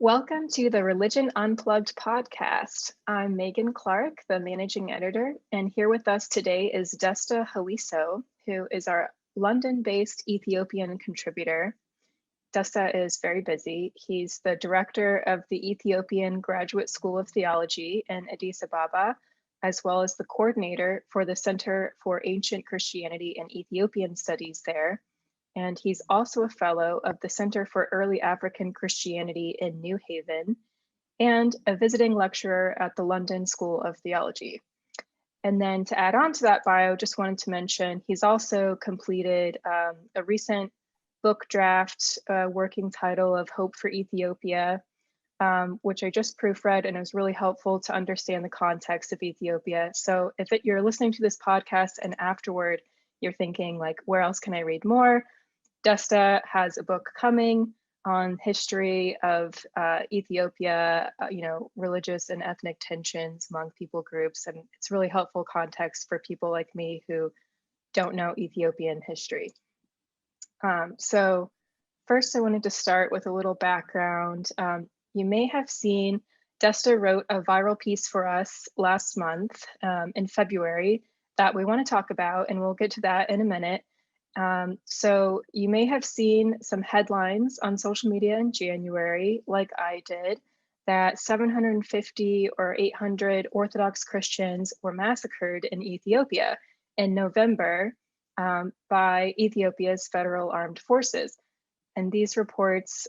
Welcome to the Religion Unplugged podcast. I'm Meagan Clark, the managing editor, and here with us today is Desta Heliso, who is our London-based Ethiopian contributor. Desta is very busy. He's the director of the Ethiopian Graduate School of Theology in Addis Ababa, as well as the coordinator for the Center for Ancient Christianity and Ethiopian Studies there. And he's also a fellow of the Center for Early African Christianity in New Haven and a visiting lecturer at the London School of Theology. And then to add on to that bio, just wanted to mention he's also completed a recent book draft working title of Hope for Ethiopia, which I just proofread, and it was really helpful to understand the context of Ethiopia. So if you're listening to this podcast and afterward you're thinking like, where else can I read more? Desta has a book coming on history of Ethiopia, religious and ethnic tensions among people groups. And it's really helpful context for people like me who don't know Ethiopian history. So first I wanted to start with a little background. You may have seen Desta wrote a viral piece for us last month in February that we want to talk about, and we'll get to that in a minute. So you may have seen some headlines on social media in January, like I did, that 750 or 800 Orthodox Christians were massacred in Ethiopia in November by Ethiopia's federal armed forces. And these reports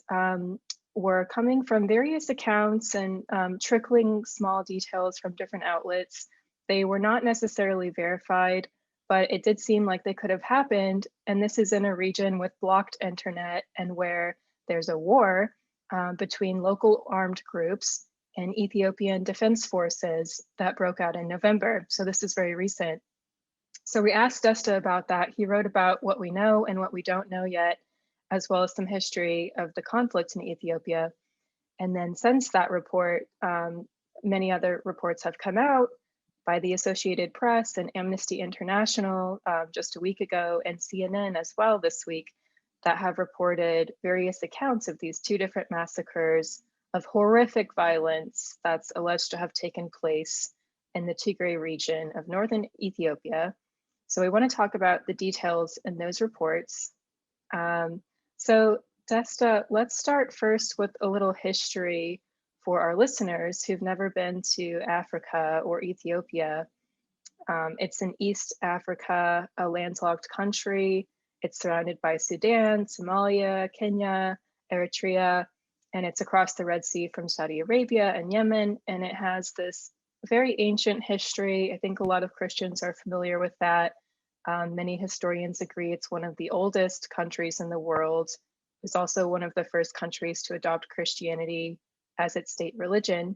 were coming from various accounts and trickling small details from different outlets. They were not necessarily verified, but it did seem like they could have happened. And this is in a region with blocked internet and where there's a war between local armed groups and Ethiopian defense forces that broke out in November. So this is very recent. So we asked Desta about that. He wrote about what we know and what we don't know yet, as well as some history of the conflict in Ethiopia. And then since that report, many other reports have come out by the Associated Press and Amnesty International just a week ago, and CNN as well this week, that have reported various accounts of these two different massacres of horrific violence that's alleged to have taken place in the Tigray region of northern Ethiopia. So we want to talk about the details in those reports. So Desta, let's start first with a little history for our listeners who've never been to Africa or Ethiopia. It's in East Africa, a landlocked country. It's surrounded by Sudan, Somalia, Kenya, Eritrea, and it's across the Red Sea from Saudi Arabia and Yemen. And it has this very ancient history. I think a lot of Christians are familiar with that. Many historians agree it's one of the oldest countries in the world. It's also one of the first countries to adopt Christianity as its state religion.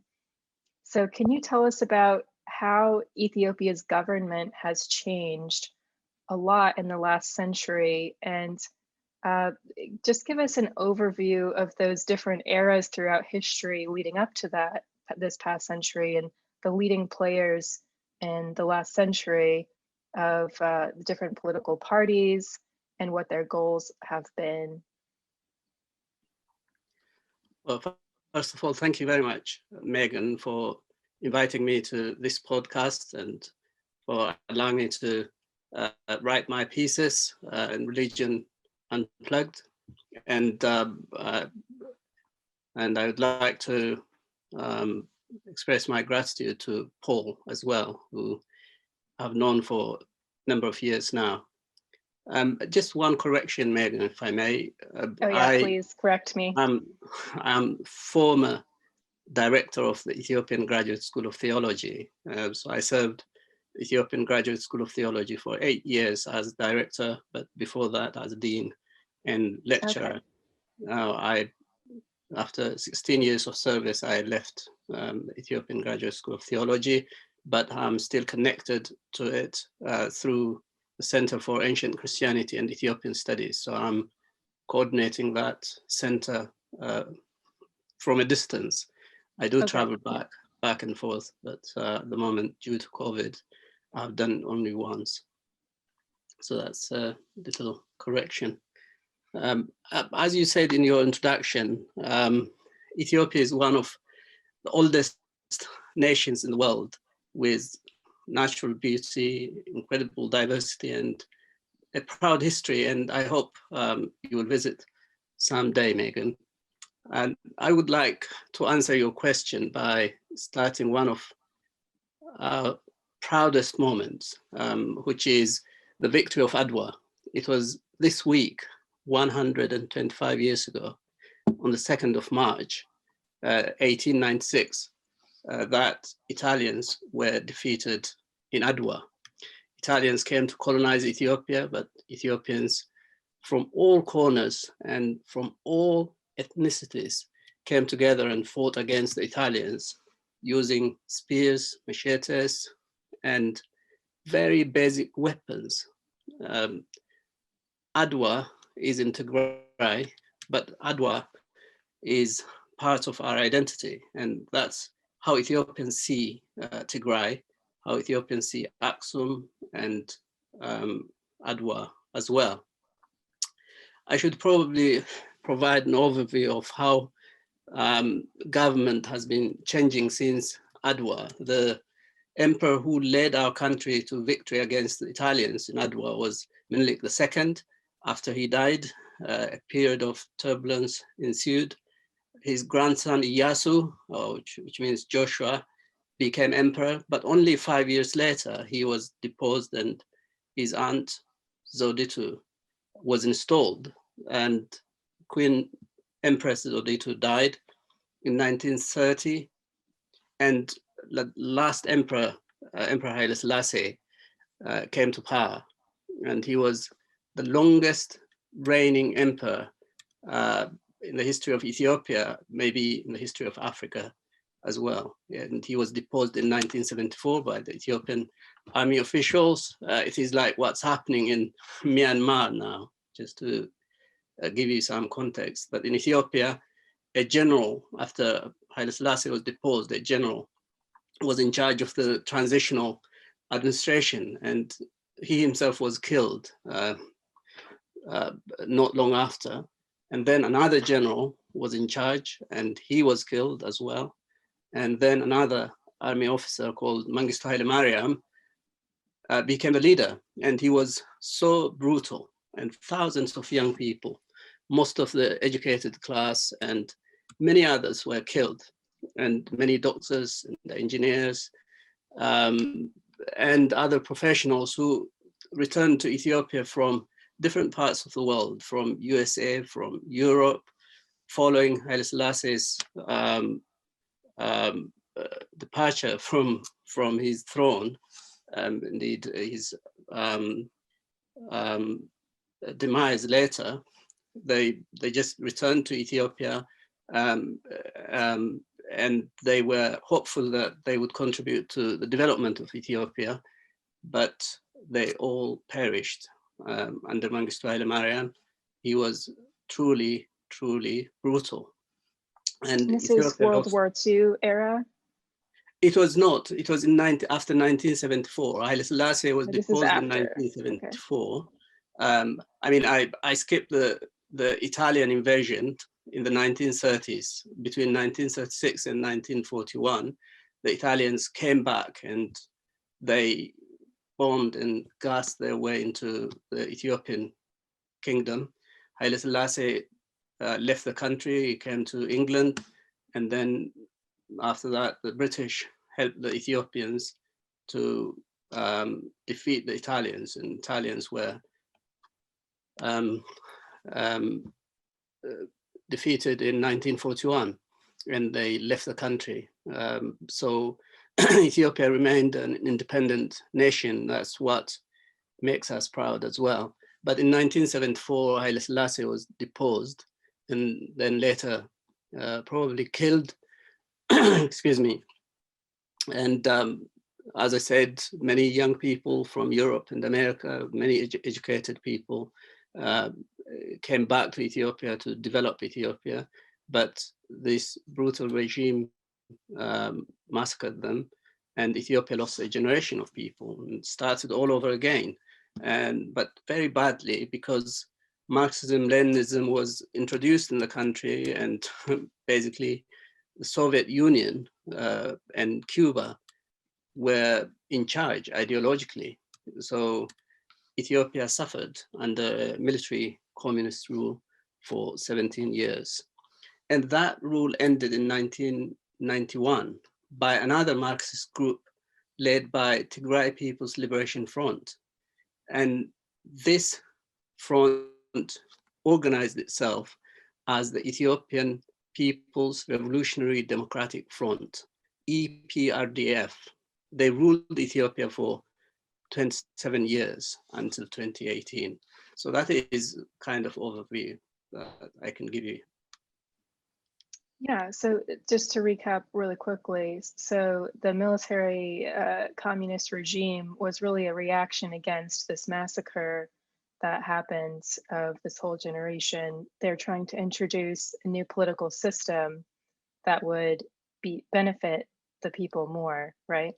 So can you tell us about how Ethiopia's government has changed a lot in the last century, and just give us an overview of those different eras throughout history leading up to this past century, and the leading players in the last century of the different political parties and what their goals have been. Well, first of all, thank you very much, Meagan, for inviting me to this podcast and for allowing me to write my pieces in Religion Unplugged. And I would like to express my gratitude to Paul as well, who I've known for a number of years now. Just one correction, Meagan, if I may. Please correct me. I'm former director of the Ethiopian Graduate School of Theology. So I served the Ethiopian Graduate School of Theology for 8 years as director, but before that as dean and lecturer. Okay. After 16 years of service, I left the Ethiopian Graduate School of Theology, but I'm still connected to it through the Center for Ancient Christianity and Ethiopian Studies. So I'm coordinating that center from a distance. I do travel back and forth, but at the moment, due to COVID, I've done only once. So that's a little correction. As you said in your introduction, Ethiopia is one of the oldest nations in the world with natural beauty, incredible diversity, and a proud history. And I hope you will visit someday, Meagan. And I would like to answer your question by starting one of our proudest moments, which is the victory of Adwa. It was this week, 125 years ago, on the 2nd of March, 1896, that Italians were defeated in Adwa. Italians came to colonize Ethiopia, but Ethiopians from all corners and from all ethnicities came together and fought against the Italians using spears, machetes, and very basic weapons. Adwa is in Tigray, but Adwa is part of our identity, and that's how Ethiopians see Tigray, how Ethiopians see Aksum and Adwa as well. I should probably provide an overview of how government has been changing since Adwa. The emperor who led our country to victory against the Italians in Adwa was Menelik II. After he died, a period of turbulence ensued. His grandson Iyasu, which means Joshua, became emperor, but only 5 years later he was deposed and his aunt Zoditu was installed, and Queen Empress Zoditu died in 1930, and the last emperor, Emperor Haile Selassie, came to power, and he was the longest reigning emperor in the history of Ethiopia, maybe in the history of Africa as well. And he was deposed in 1974 by the Ethiopian army officials. It is like what's happening in Myanmar now, just to give you some context. But in Ethiopia, a general, after Haile Selassie was deposed, a general was in charge of the transitional administration, and he himself was killed not long after. And then another general was in charge, and he was killed as well. And then another army officer called Mengistu Haile Mariam became a leader, and he was so brutal, and thousands of young people, most of the educated class and many others were killed, and many doctors and engineers and other professionals who returned to Ethiopia from different parts of the world, from USA, from Europe, following Haile Selassie's departure from his throne, indeed his demise later. They just returned to Ethiopia, and they were hopeful that they would contribute to the development of Ethiopia, but they all perished under Mengistu Haile Mariam. He was truly, truly brutal. And this Ethiopia is World War II era? It was not. It was after 1974. Haile Selassie was deposed in 1974. Okay. I mean, I skipped the Italian invasion in the 1930s. Between 1936 and 1941, the Italians came back and they bombed and gassed their way into the Ethiopian kingdom. Haile Selassie left the country, he came to England, and then after that, the British helped the Ethiopians to defeat the Italians, and Italians were defeated in 1941, and they left the country. So Ethiopia remained an independent nation. That's what makes us proud as well. But in 1974, Haile Selassie was deposed and then later probably killed, excuse me. And as I said, many young people from Europe and America, many educated people came back to Ethiopia to develop Ethiopia, but this brutal regime massacred them, and Ethiopia lost a generation of people and started all over again, but very badly, because Marxism, Leninism was introduced in the country, and basically the Soviet Union and Cuba were in charge ideologically. So Ethiopia suffered under military communist rule for 17 years. And that rule ended in 1991 by another Marxist group led by Tigray People's Liberation Front. And this front organized itself as the Ethiopian People's Revolutionary Democratic Front, EPRDF. They ruled Ethiopia for 27 years until 2018. So that is kind of overview that I can give you. Yeah, so just to recap really quickly, so the military communist regime was really a reaction against this massacre that happened of this whole generation. They're trying to introduce a new political system that would benefit the people more, right?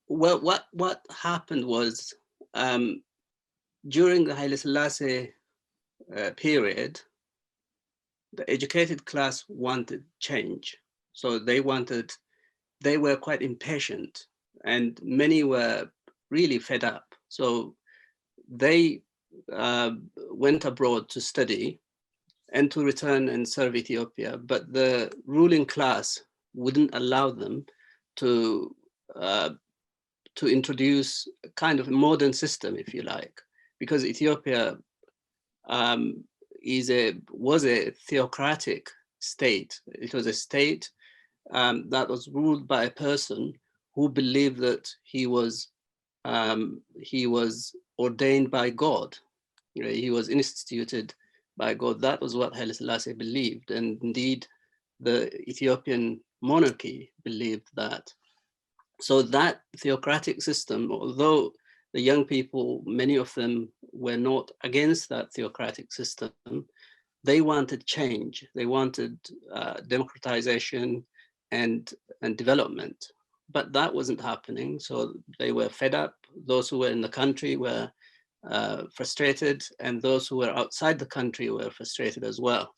Well, what happened was during the Haile Selassie period, the educated class wanted change. So they were quite impatient, and many were really fed up. So they went abroad to study and to return and serve Ethiopia, but the ruling class wouldn't allow them to introduce a kind of modern system, if you like, because Ethiopia was a theocratic state. It was a state that was ruled by a person who believed that he was ordained by God. You know, he was instituted by God. That was what Haile Selassie believed, and indeed, the Ethiopian monarchy believed that. So that theocratic system, although the young people, many of them were not against that theocratic system, they wanted change. They wanted democratization and development, but that wasn't happening. So they were fed up. Those who were in the country were frustrated, and those who were outside the country were frustrated as well.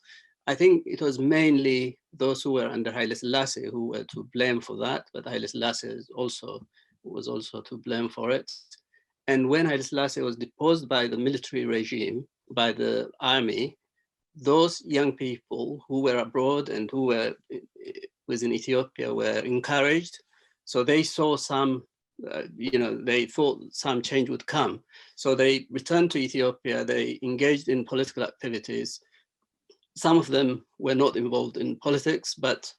I think it was mainly those who were under Haile Selassie who were to blame for that, but Haile Selassie was also to blame for it. And when Haile Selassie was deposed by the military regime, by the army, those young people who were abroad and who were within Ethiopia were encouraged. So they saw some, they thought some change would come. So they returned to Ethiopia, they engaged in political activities. Some of them were not involved in politics, but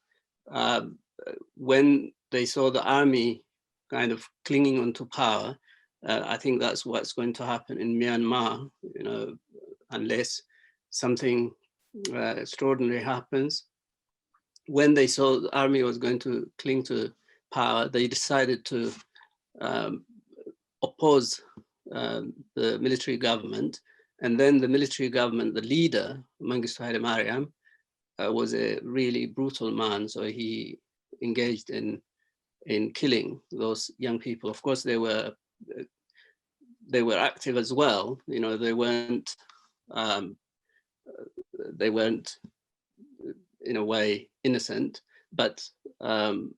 when they saw the army kind of clinging onto power, I think that's what's going to happen in Myanmar, unless something extraordinary happens. When they saw the army was going to cling to power, they decided to oppose the military government. And then the military government, the leader, Mengistu Haile Mariam, was a really brutal man. So he engaged in killing those young people. Of course, they were active as well. They weren't in a way innocent, but the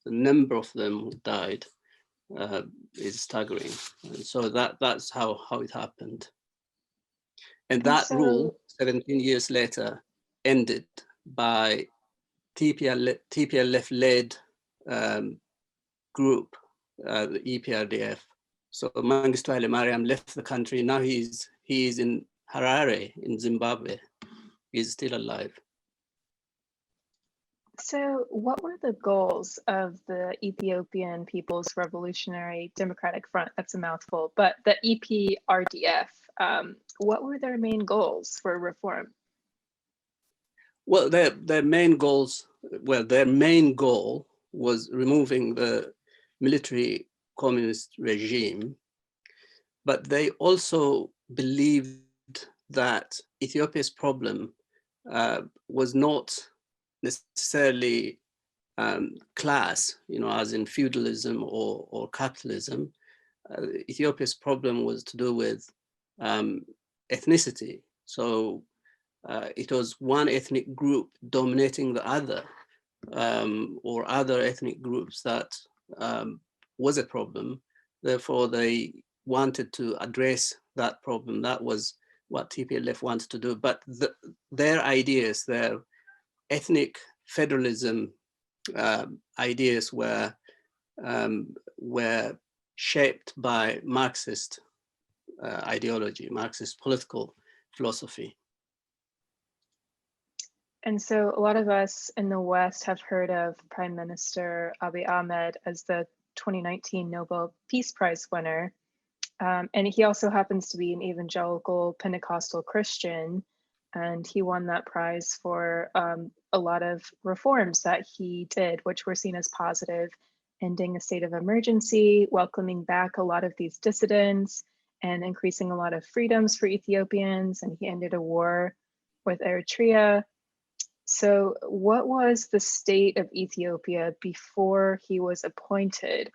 number of them who died is staggering. And so that's how it happened. And that rule, 17 years later, ended by TPLF-led group, the EPRDF. So Mengistu Haile Mariam left the country. Now he is in Harare in Zimbabwe. He's still alive. So what were the goals of the Ethiopian People's Revolutionary Democratic Front? That's a mouthful, but the EPRDF, what were their main goals for reform? Well, their main goal was removing the military communist regime, but they also believed that Ethiopia's problem was not necessarily class, as in feudalism or capitalism. Ethiopia's problem was to do with ethnicity. So it was one ethnic group dominating the other, or other ethnic groups that was a problem. Therefore, they wanted to address that problem. That was what TPLF wanted to do. But their ideas, their ethnic federalism ideas were shaped by Marxist ideology, Marxist political philosophy. And so a lot of us in the West have heard of Prime Minister Abiy Ahmed as the 2019 Nobel Peace Prize winner. And he also happens to be an evangelical Pentecostal Christian. And he won that prize for a lot of reforms that he did, which were seen as positive, ending a state of emergency, welcoming back a lot of these dissidents, and increasing a lot of freedoms for Ethiopians. And he ended a war with Eritrea. So what was the state of Ethiopia before he was appointed?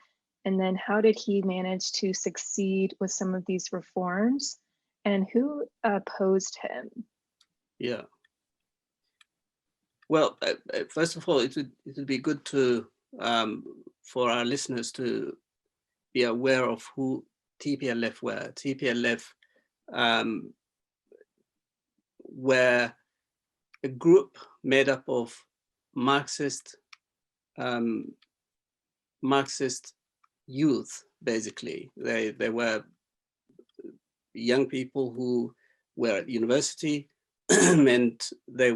And then how did he manage to succeed with some of these reforms? And who opposed him? Yeah. Well, first of all, it would be good to for our listeners to be aware of who TPLF were. TPLF were a group made up of Marxist youth, basically. They were young people who were at university, and they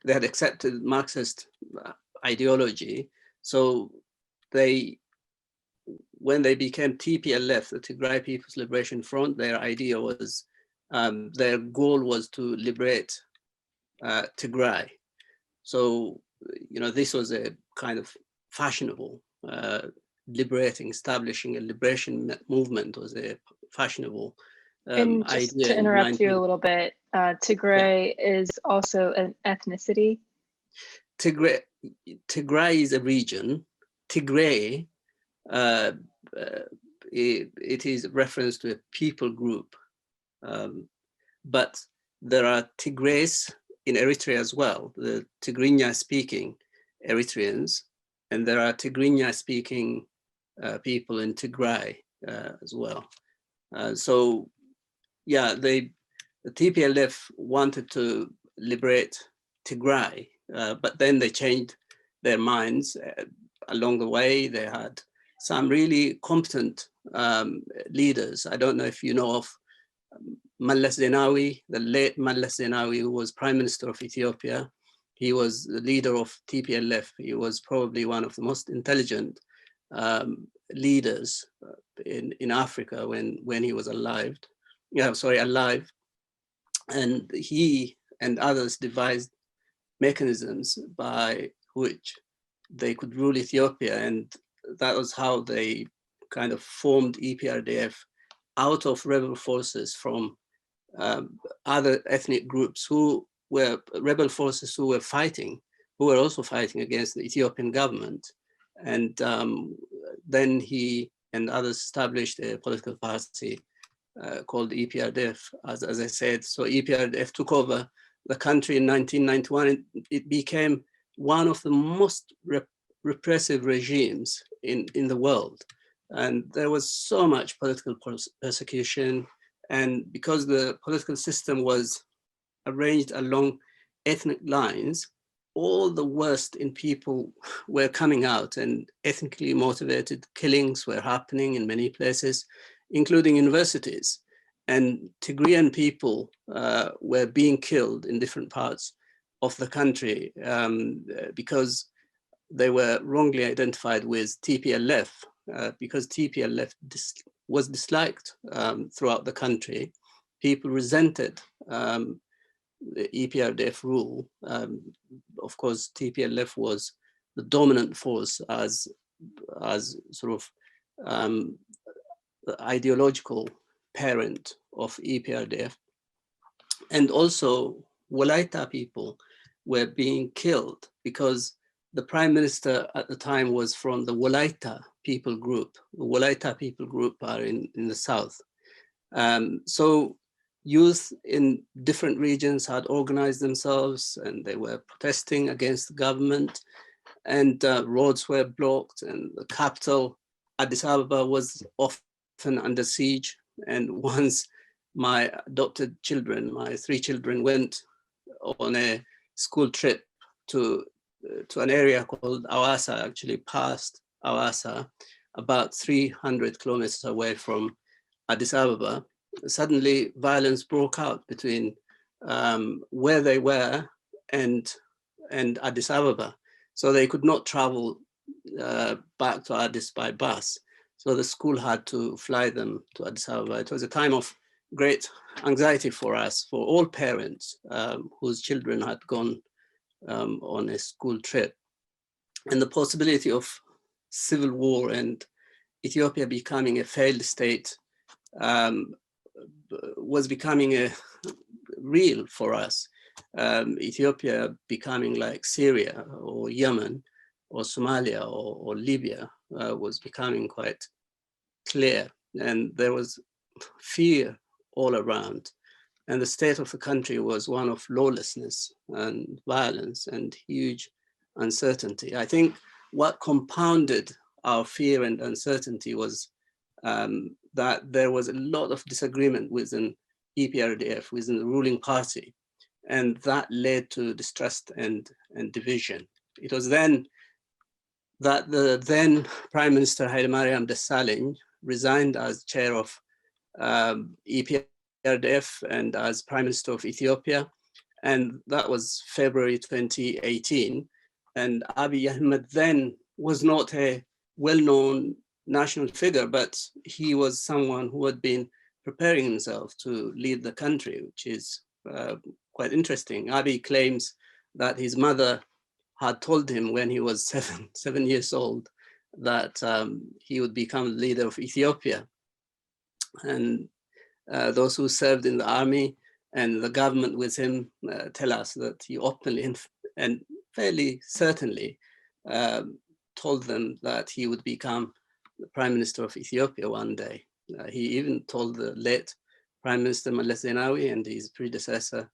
had accepted Marxist ideology. So when they became TPLF, the Tigray People's Liberation Front, their idea was, their goal was to liberate Tigray. So, this was a kind of fashionable, establishing a liberation movement was a fashionable and just idea. to interrupt you a little bit, Tigray is also an ethnicity? Tigray is a region. Tigray, it is a reference to a people group. But there are Tigrays in Eritrea as well, the Tigrinya speaking Eritreans, and there are Tigrinya speaking people in Tigray as well. So yeah, the TPLF wanted to liberate Tigray, but then they changed their minds along the way. They had some really competent leaders. I don't know if you know of Mallas Zenawi, the late Mallas Zenawi, who was Prime Minister of Ethiopia. He was the leader of TPLF. He was probably one of the most intelligent leaders in Africa when he was alive. And he and others devised mechanisms by which they could rule Ethiopia, and that was how they kind of formed EPRDF out of rebel forces from other ethnic groups who were rebel forces who were also fighting against the Ethiopian government. And then he and others established a political party called EPRDF, as I said. So EPRDF took over the country in 1991, and it became one of the most repressive regimes in the world. And there was so much political persecution. And because the political system was arranged along ethnic lines, all the worst in people were coming out, and ethnically motivated killings were happening in many places, including universities. And Tigrayan people were being killed in different parts of the country because they were wrongly identified with TPLF, because TPLF was disliked throughout the country. People resented the EPRDF rule. Of course, TPLF was the dominant force as sort of the ideological parent of EPRDF. And also, Walaita people were being killed because the prime minister at the time was from the Walaita people group. The Walaita people group are in the south. So youth in different regions had organized themselves and they were protesting against the government, and roads were blocked, and the capital, Addis Ababa, was often under siege. And once my adopted children, my 3 children, went on a school trip to an area called Awasa, actually past Awasa, about 300 kilometers away from Addis Ababa, suddenly violence broke out between where they were and Addis Ababa. So they could not travel back to Addis by bus. So the school had to fly them to Addis Ababa. It was a time of great anxiety for us, for all parents whose children had gone on a school trip. And the possibility of civil war and Ethiopia becoming a failed state was becoming real for us. Ethiopia becoming like Syria or Yemen or Somalia or Libya was becoming quite clear, and there was fear all around. And the state of the country was one of lawlessness and violence and huge uncertainty. I think what compounded our fear and uncertainty was that there was a lot of disagreement within EPRDF, within the ruling party, and that led to distrust and division. It was then that the then Prime Minister Hailemariam Desalegn resigned as chair of EPRDF and as Prime Minister of Ethiopia, and that was February 2018. And Abiy Ahmed then was not a well-known national figure, but he was someone who had been preparing himself to lead the country, which is quite interesting. Abiy claims that his mother had told him when he was seven years old that he would become the leader of Ethiopia. And those who served in the army and the government with him tell us that he openly and fairly certainly told them that he would become the Prime Minister of Ethiopia one day. He even told the late Prime Minister Meles Zenawi and his predecessor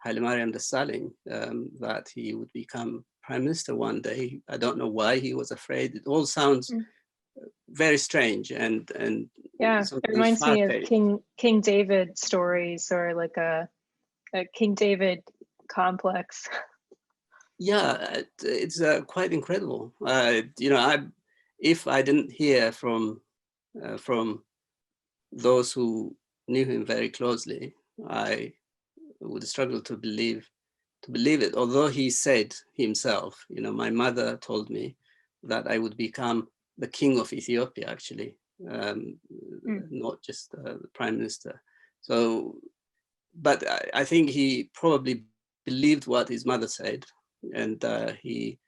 Hailemariam Desalegn that he would become Prime Minister one day. I don't know why he was afraid. It all sounds very strange and yeah, it reminds me of King David stories, or like a King David complex. Yeah, it's quite incredible. You know, if I didn't hear from those who knew him very closely, I would struggle to believe it. Although he said himself, you know, my mother told me that I would become the king of Ethiopia, actually, not just the prime minister. So, but I think he probably believed what his mother said, and he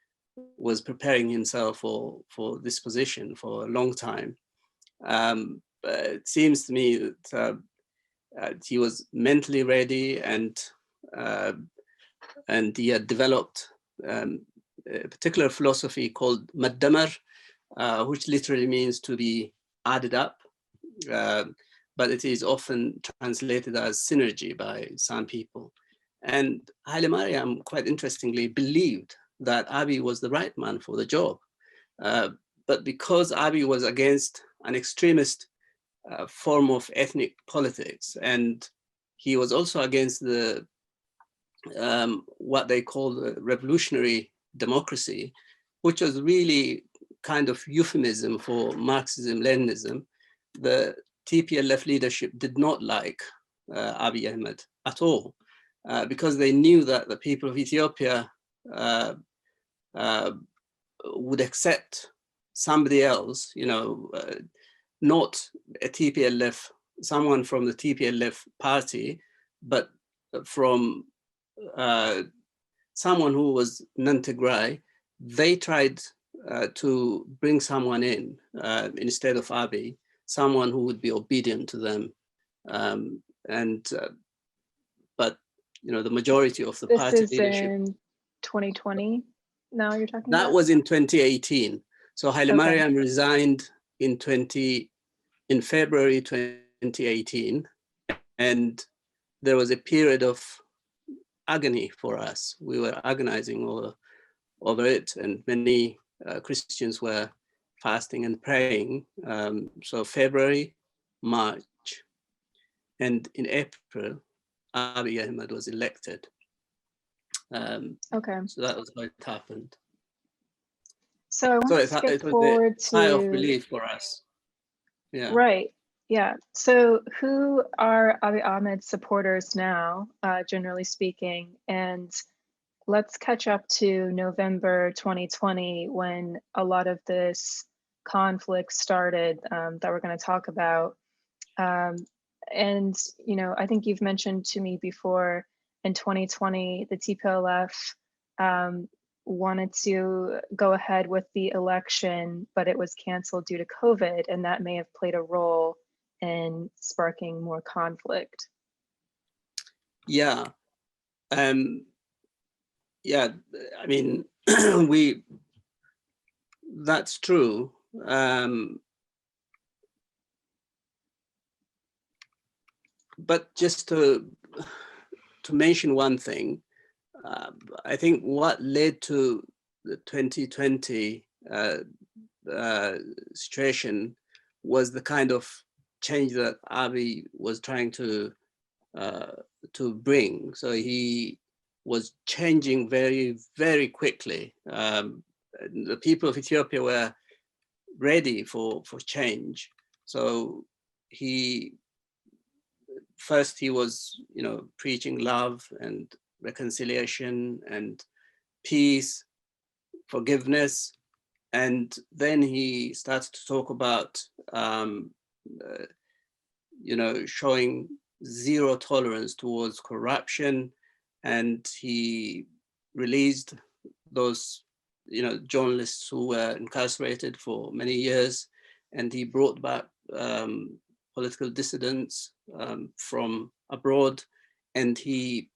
was preparing himself for this position for a long time. But it seems to me that he was mentally ready, and he had developed a particular philosophy called Maddamar, which literally means to be added up, but it is often translated as synergy by some people. And Hailemariam, quite interestingly, believed that Abiy was the right man for the job. But because Abiy was against an extremist form of ethnic politics, and he was also against the what they call the revolutionary democracy, which was really kind of euphemism for Marxism-Leninism, the TPLF leadership did not like Abiy Ahmed at all, because they knew that the people of Ethiopia would accept somebody else, you know, not a TPLF, someone from the TPLF party, but from someone who was non-Tigray. They tried to bring someone in instead of Abiy, someone who would be obedient to them. But you know, the majority of the party leadership. This is in 2020. Now you're talking that about? was in 2018. So Hailemariam resigned in February 2018, and there was a period of agony for us. We were agonizing over it, and many Christians were fasting and praying. So February, March, and in April, Abiy Ahmed was elected. Okay. So that was how it happened. So I want to skip forward to sigh of relief for us. Yeah. Right. Yeah. So who are Abiy Ahmed's supporters now, generally speaking? And let's catch up to November 2020 when a lot of this conflict started that we're going to talk about. And, you know, I think you've mentioned to me before in 2020, the TPLF wanted to go ahead with the election, but it was canceled due to COVID, and that may have played a role in sparking more conflict. Yeah. Yeah, I mean, that's true. But just to mention one thing, I think what led to the 2020 situation was the kind of change that Abiy was trying to bring. So he was changing very, very quickly. The people of Ethiopia were ready for change. So first he was, you know, preaching love and reconciliation and peace, forgiveness. And then he started to talk about, you know, showing zero tolerance towards corruption. And he released those, you know, journalists who were incarcerated for many years. And he brought back political dissidents from abroad. And he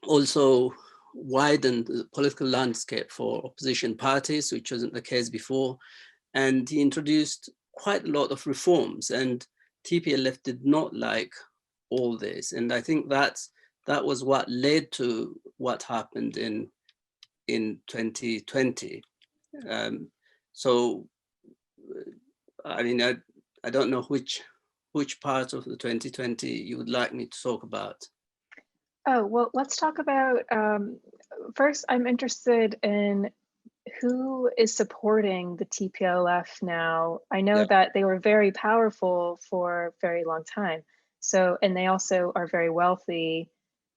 also widened the political landscape for opposition parties, which wasn't the case before. And he introduced quite a lot of reforms, and TPLF did not like all this. And I think that was what led to what happened in 2020. So, I mean, I don't know which part of the 2020 you would like me to talk about. Oh, well, let's talk about, first, I'm interested in who is supporting the TPLF now. I know that they were very powerful for a very long time. So, and they also are very wealthy.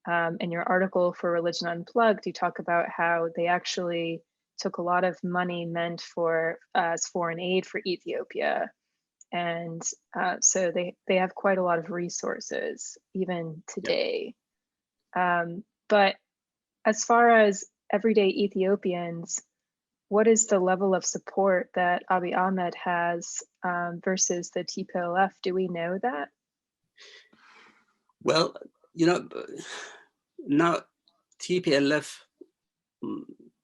In your article for Religion Unplugged, you talk about how they actually took a lot of money meant for as foreign aid for Ethiopia. And so they have quite a lot of resources even today. But as far as everyday Ethiopians, what is the level of support that Abiy Ahmed has versus the TPLF? Do we know that? Well, you know, now TPLF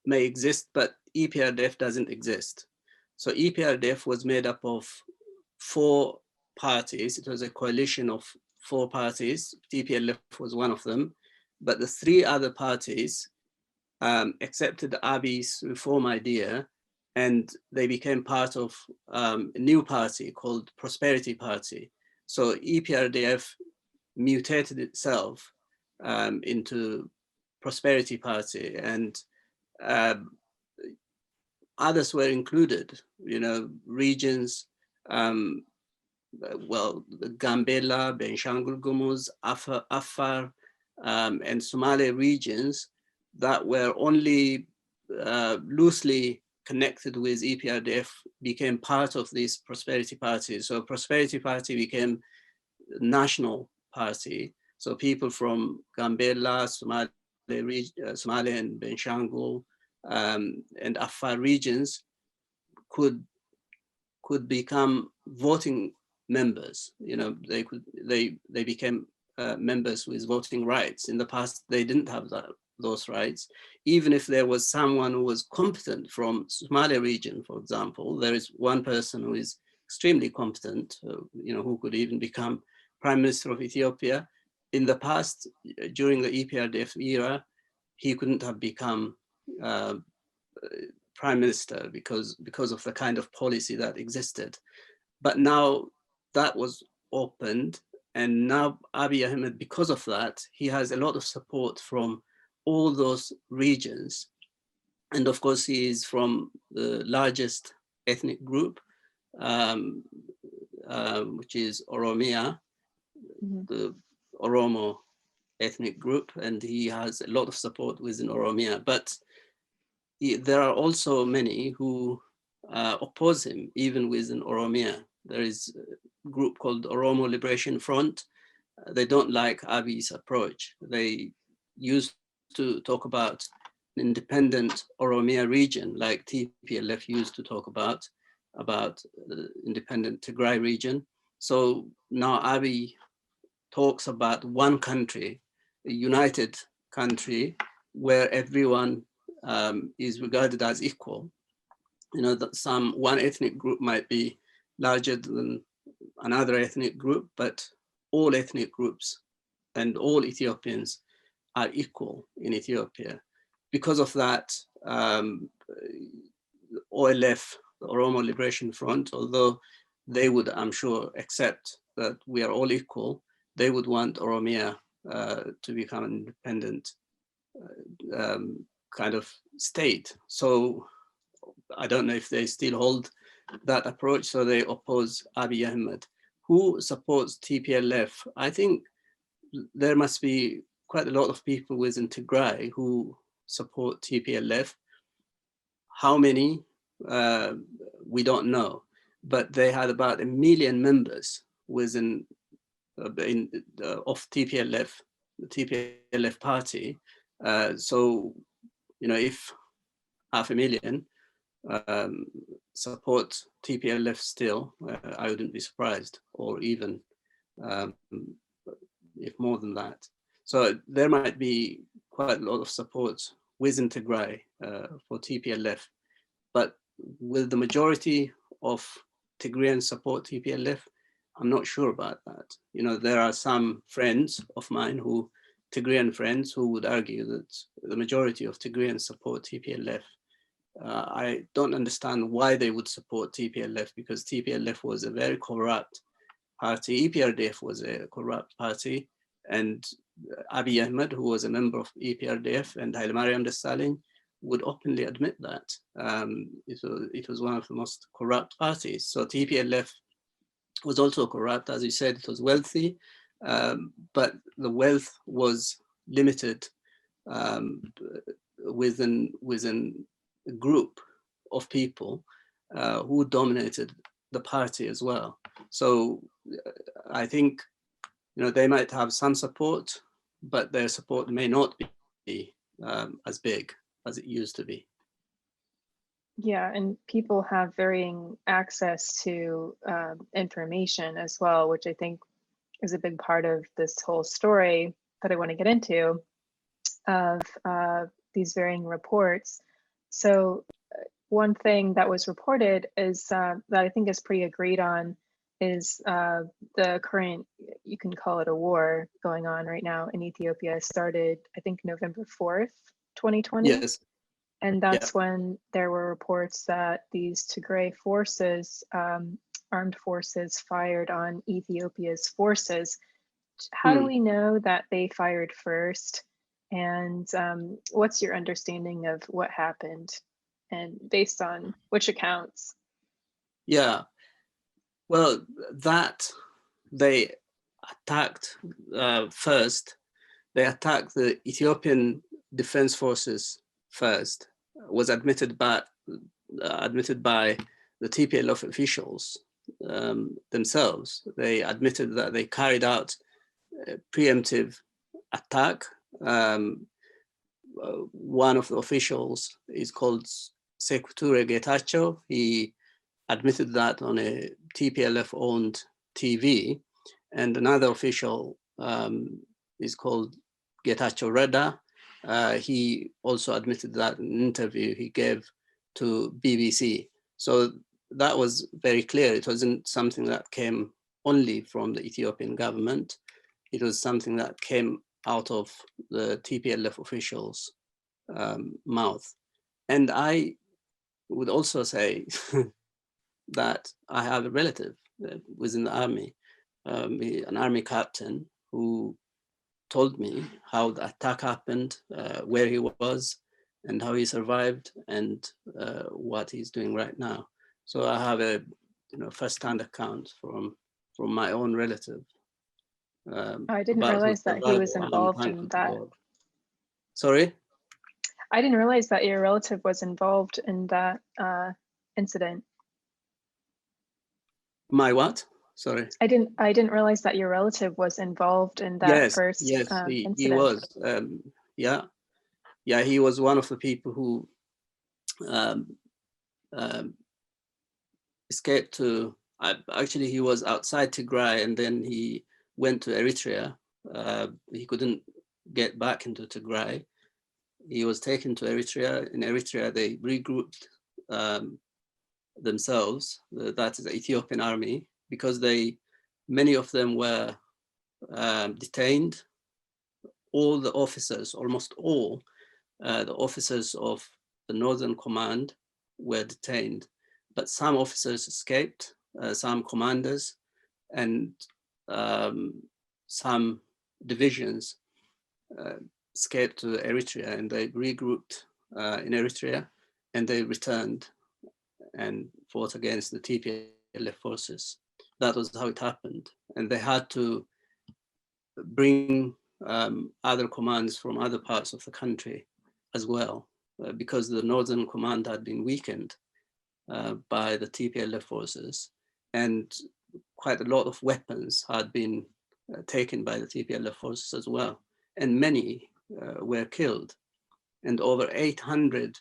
may exist, but EPRDF doesn't exist. So EPRDF was made up of 4 parties. It was a coalition of 4 parties. TPLF was one of them, but the 3 other parties accepted Abiy's reform idea, and they became part of a new party called Prosperity Party. So EPRDF mutated itself into Prosperity Party, and others were included, you know, regions, well, Gambela, Benshangul Gumuz, Afar, and Somali regions that were only loosely connected with EPRDF became part of this Prosperity Party. So Prosperity Party became a national party. So people from Gambela, Somali and Benshangul and Afar regions could become voting members. You know, they became members with voting rights. In the past, they didn't have those rights. Even if there was someone who was competent from Somali region, for example, there is one person who is extremely competent, you know, who could even become Prime Minister of Ethiopia. in the past, during the EPRDF era, he couldn't have become prime minister because of the kind of policy that existed. But now that was opened, and now Abiy Ahmed, because of that, he has a lot of support from all those regions. And of course, he is from the largest ethnic group, which is Oromia, the Oromo ethnic group, and he has a lot of support within Oromia. But there are also many who oppose him, even within Oromia. There is a group called Oromo Liberation Front. They don't like Abiy's approach. They used to talk about an independent Oromia region, like TPLF used to talk about the independent Tigray region. So now Abiy talks about one country, a united country, where everyone is regarded as equal. You know, that one ethnic group might be larger than another ethnic group, but all ethnic groups and all Ethiopians are equal in Ethiopia. Because of that, OLF, the Oromo Liberation Front, although they would, I'm sure, accept that we are all equal, they would want Oromia to become an independent kind of state. So I don't know if they still hold that approach, so they oppose Abiy Ahmed. Who supports TPLF? I think there must be quite a lot of people within Tigray who support TPLF. How many? We don't know, but they had about 1 million members within of TPLF, the TPLF party. So, you know, if 500,000 support TPLF still, I wouldn't be surprised, or even if more than that. So there might be quite a lot of support within Tigray for TPLF, but will the majority of Tigrayans support TPLF? I'm not sure about that. You know, there are some friends of mine Tigrayan friends who would argue that the majority of Tigrayans support TPLF. I don't understand why they would support TPLF, because TPLF was a very corrupt party. EPRDF was a corrupt party, and Abiy Ahmed, who was a member of EPRDF, and Hailemariam Desalegn would openly admit that. It was one of the most corrupt parties. So TPLF was also corrupt. As you said, it was wealthy, but the wealth was limited within a group of people who dominated the party as well. So I think, you know, they might have some support, but their support may not be as big as it used to be. Yeah, and people have varying access to information as well, which I think is a big part of this whole story that I want to get into, of these varying reports. So one thing that was reported is that I think is pretty agreed on is the current, you can call it a war going on right now in Ethiopia, started, I think, November 4th, 2020. Yes. And that's when there were reports that these Tigray forces, armed forces, fired on Ethiopia's forces. How do we know that they fired first? And what's your understanding of what happened, and based on which accounts? Yeah, well, that they attacked first. They attacked the Ethiopian Defense Forces first, was admitted by the TPLF officials themselves. They admitted that they carried out a preemptive attack. One of the officials is called Sekuture Getachew. He admitted that on a TPLF-owned TV, and another official is called Getachew Reda. He also admitted that in an interview he gave to BBC. So that was very clear. It wasn't something that came only from the Ethiopian government. it was something that came out of the TPLF officials' mouth. And I would also say that I have a relative that was in the army, an army captain who told me how the attack happened, where he was, and how he survived, and what he's doing right now. So I have a first-hand account from my own relative. I didn't about his realize that he was survival and involved in thankful to that. God. Sorry? I didn't realize that your relative was involved in that incident. My what? Sorry. I didn't realize that your relative was involved in that first Yes, he incident. was. Yeah, he was one of the people who escaped to. Actually, he was outside Tigray, and then he went to Eritrea. He couldn't get back into Tigray. He was taken to Eritrea. In Eritrea, they regrouped themselves. That is the Ethiopian army, because many of them were detained. All the officers, almost all the officers of the Northern Command were detained, but some officers escaped, some commanders, and some divisions escaped to Eritrea, and they regrouped in Eritrea, and they returned and fought against the TPLF forces. That was how it happened. And they had to bring other commands from other parts of the country as well, because the Northern Command had been weakened by the TPLF forces, and quite a lot of weapons had been taken by the TPLF forces as well, and many were killed, and over 800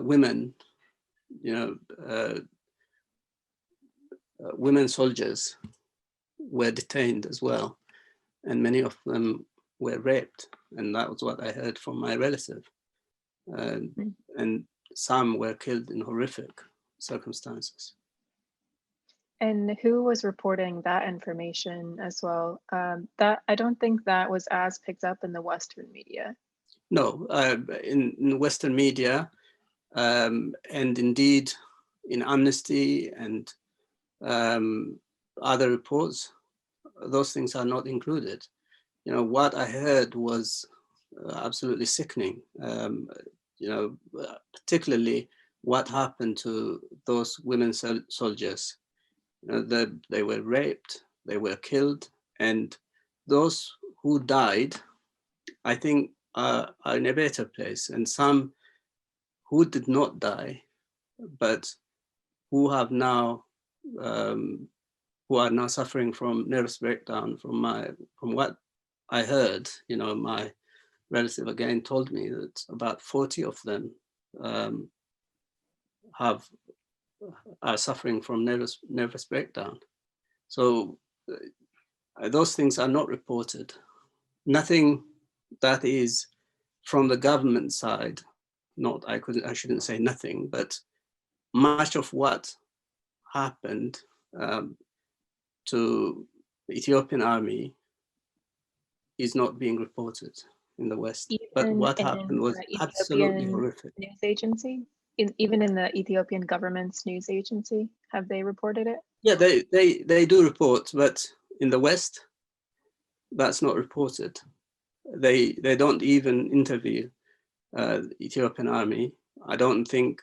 women, women soldiers were detained as well, and many of them were raped, and that was what I heard from my relative. And some were killed in horrific circumstances. And who was reporting that information as well? That I don't think that was as picked up in the Western media. No, in Western media, and indeed in Amnesty and other reports, those things are not included. What I heard was absolutely sickening. Particularly what happened to those women soldiers. They were raped, they were killed, and those who died, I think, are in a better place. And some who did not die, but who have now, who are now suffering from nervous breakdown. From what I heard, my relative again told me that about 40 of them are suffering from nervous breakdown. So those things are not reported. Nothing that is from the government side. I shouldn't say nothing, but much of what happened to the Ethiopian army is not being reported in the West. But what happened was absolutely horrific. News agency, even in the Ethiopian government's news agency, have they reported it? Yeah, they do report, but in the West, that's not reported. They don't even interview the Ethiopian army. I don't think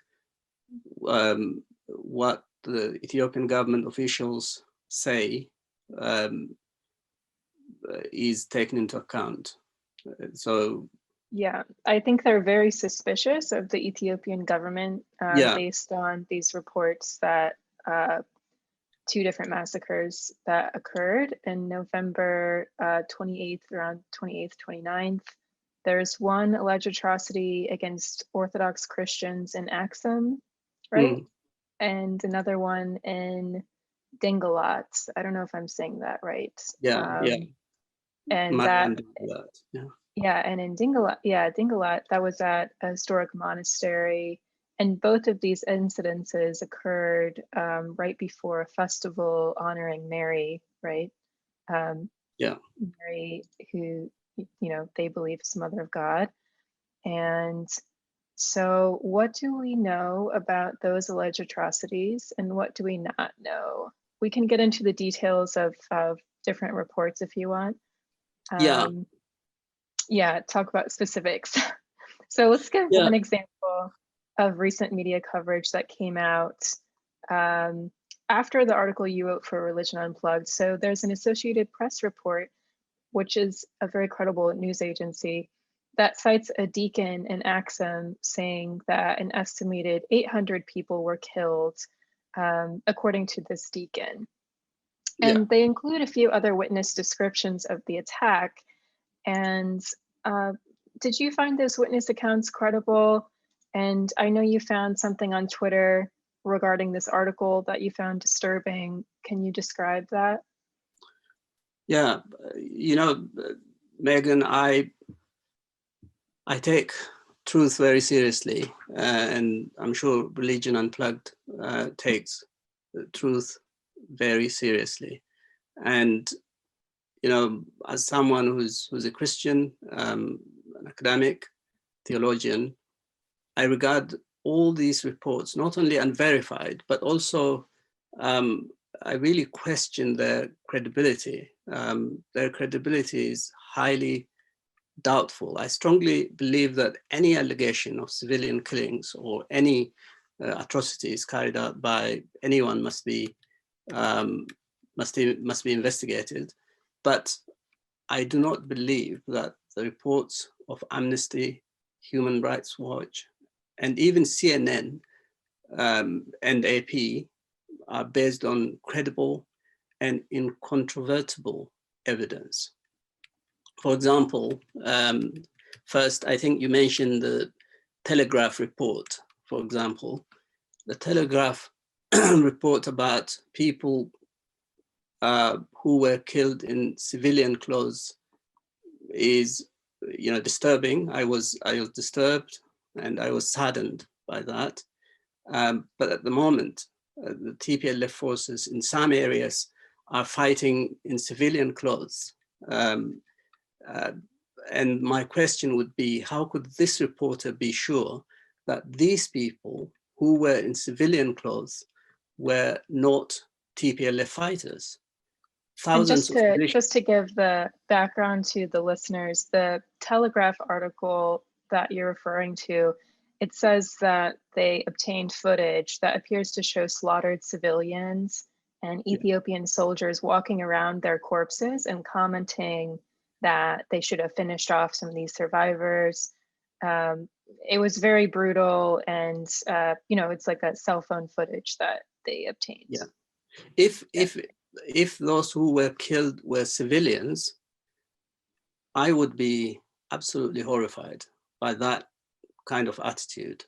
what the Ethiopian government officials say is taken into account. So yeah, I think they're very suspicious of the Ethiopian government based on these reports that 2 different massacres that occurred in November 28th, around 28th, 29th. There's one alleged atrocity against Orthodox Christians in Axum, right? And another one in Dingalat. I don't know if I'm saying that right. And and in Dingalat, Dingalat, that was at a historic monastery And both of these incidences occurred right before a festival honoring Mary, right? Yeah. Mary, who, they believe is the Mother of God. And so what do we know about those alleged atrocities and what do we not know? We can get into the details of different reports if you want. Yeah. Yeah, talk about specifics. So let's give Yeah. one example of recent media coverage that came out after the article you wrote for Religion Unplugged. So there's an Associated Press report, which is a very credible news agency, that cites a deacon in Axum saying that an estimated 800 people were killed, according to this deacon. Yeah. And they include a few other witness descriptions of the attack. And did you find those witness accounts credible? And I know you found something on Twitter regarding this article that you found disturbing. Can you describe that? Yeah, Meagan, I take truth very seriously, and I'm sure Religion Unplugged takes truth very seriously. And as someone who's a Christian, an academic, theologian, I regard all these reports not only unverified, but also I really question their credibility. Their credibility is highly doubtful. I strongly believe that any allegation of civilian killings or any atrocities carried out by anyone must be investigated. But I do not believe that the reports of Amnesty, Human Rights Watch, and even CNN and AP are based on credible and incontrovertible evidence. For example, first, I think you mentioned the Telegraph report, for example. The Telegraph report about people who were killed in civilian clothes is, disturbing. I was disturbed and I was saddened by that. But at the moment, the TPLF forces in some areas are fighting in civilian clothes. And my question would be, how could this reporter be sure that these people who were in civilian clothes were not TPLF fighters? Thousands of just to give the background to the listeners, the Telegraph article that you're referring to, it says that they obtained footage that appears to show slaughtered civilians and Ethiopian soldiers walking around their corpses and commenting that they should have finished off some of these survivors. It was very brutal, and it's like a cell phone footage that they obtained. Yeah. If those who were killed were civilians, I would be absolutely horrified by that kind of attitude.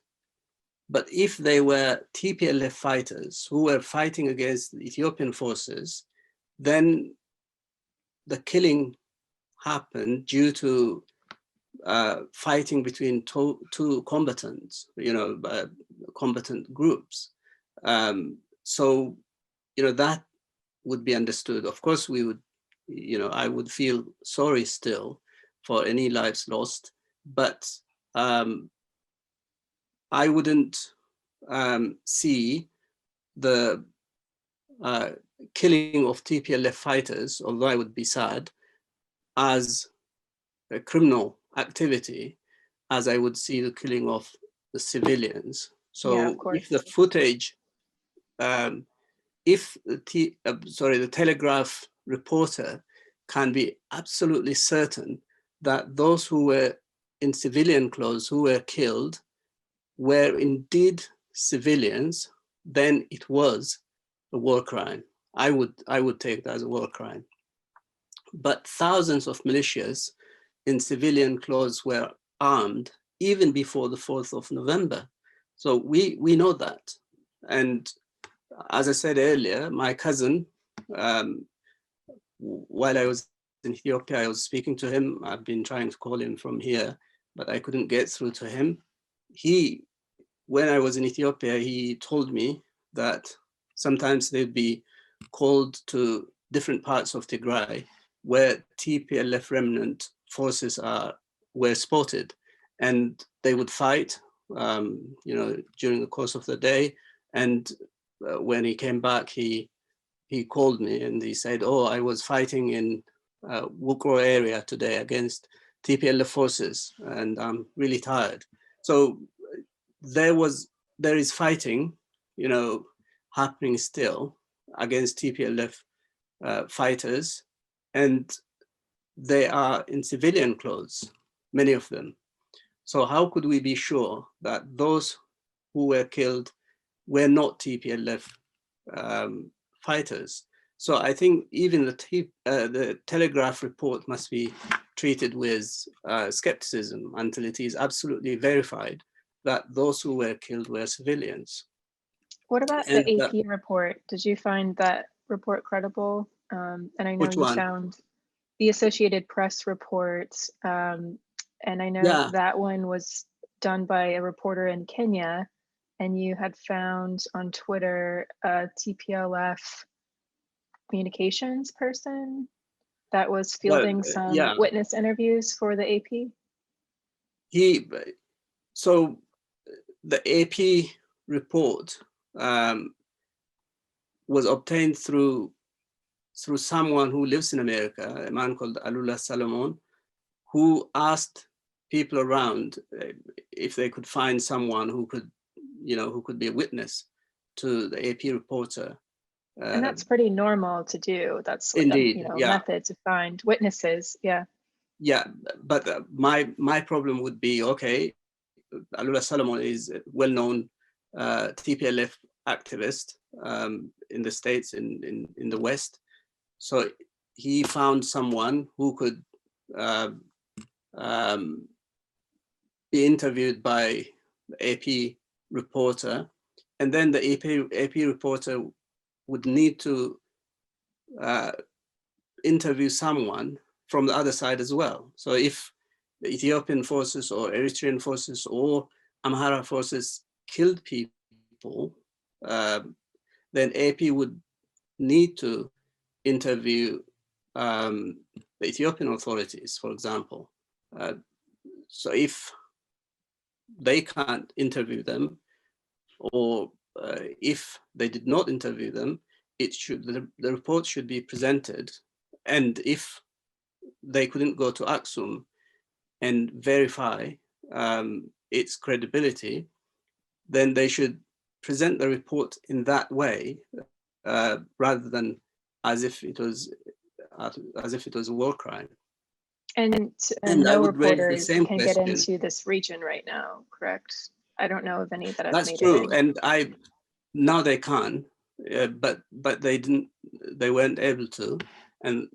But if they were TPLF fighters who were fighting against the Ethiopian forces, then the killing happened due to fighting between two combatants, combatant groups. So, that would be understood. Of course, we would, I would feel sorry still for any lives lost, but I wouldn't see the killing of TPLF fighters, although I would be sad, as a criminal activity, as I would see the killing of the civilians. So if the footage, if the Telegraph reporter can be absolutely certain that those who were in civilian clothes who were killed were indeed civilians, then it was a war crime. I would take that as a war crime. But thousands of militias in civilian clothes were armed even before the 4th of November. So we know that. And as I said earlier, my cousin, while I was in Ethiopia, I was speaking to him. I've been trying to call him from here, but I couldn't get through to him. He when I was in Ethiopia, he told me that sometimes they'd be called to different parts of Tigray where TPLF remnant forces were spotted, and they would fight, during the course of the day. And when he came back, he called me and he said, "Oh, I was fighting in Wukro area today against TPLF forces, and I'm really tired." So there is fighting, happening still against TPLF fighters, and they are in civilian clothes, many of them. So how could we be sure that those who were killed were not TPLF fighters? So I think even the Telegraph report must be treated with skepticism until it is absolutely verified that those who were killed were civilians. What about the AP report? Did you find that report credible? And I know you found the Associated Press reports, and I know that one was done by a reporter in Kenya, and you had found on Twitter a TPLF communications person that was fielding some witness interviews for the AP? So the AP report was obtained through someone who lives in America, a man called Alula Salomon, who asked people around if they could find someone who could be a witness to the AP reporter. And that's pretty normal to do. That's indeed, a method to find witnesses. Yeah. Yeah, but my problem would be, okay, Alula Salomon is a well-known TPLF activist in the States, in the West. So he found someone who could be interviewed by the AP reporter, and then the AP reporter would need to interview someone from the other side as well. So if the Ethiopian forces or Eritrean forces or Amhara forces killed people, then AP would need to interview the Ethiopian authorities, for example. So if they can't interview them, or if they did not interview them, the report should be presented. And if they couldn't go to Aksum and verify its credibility, then they should present the report in that way, rather than as if it was a war crime. And no reporters can get into this region right now, correct? I don't know of any that have made it. That's true, and now they can, but they weren't able to, and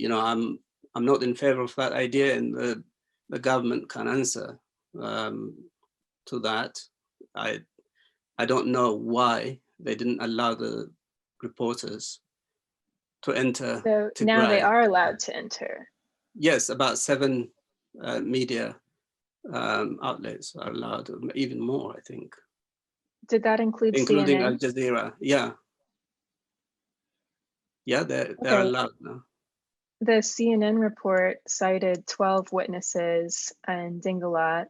I'm not in favor of that idea, and the government can answer to that. I don't know why they didn't allow the reporters to enter. So Tigray. Now they are allowed to enter. Yes, about 7 media outlets are allowed, even more, I think. Did that include including CNN? Al Jazeera? Yeah. Yeah, they're allowed now. The CNN report cited 12 witnesses in Dingalat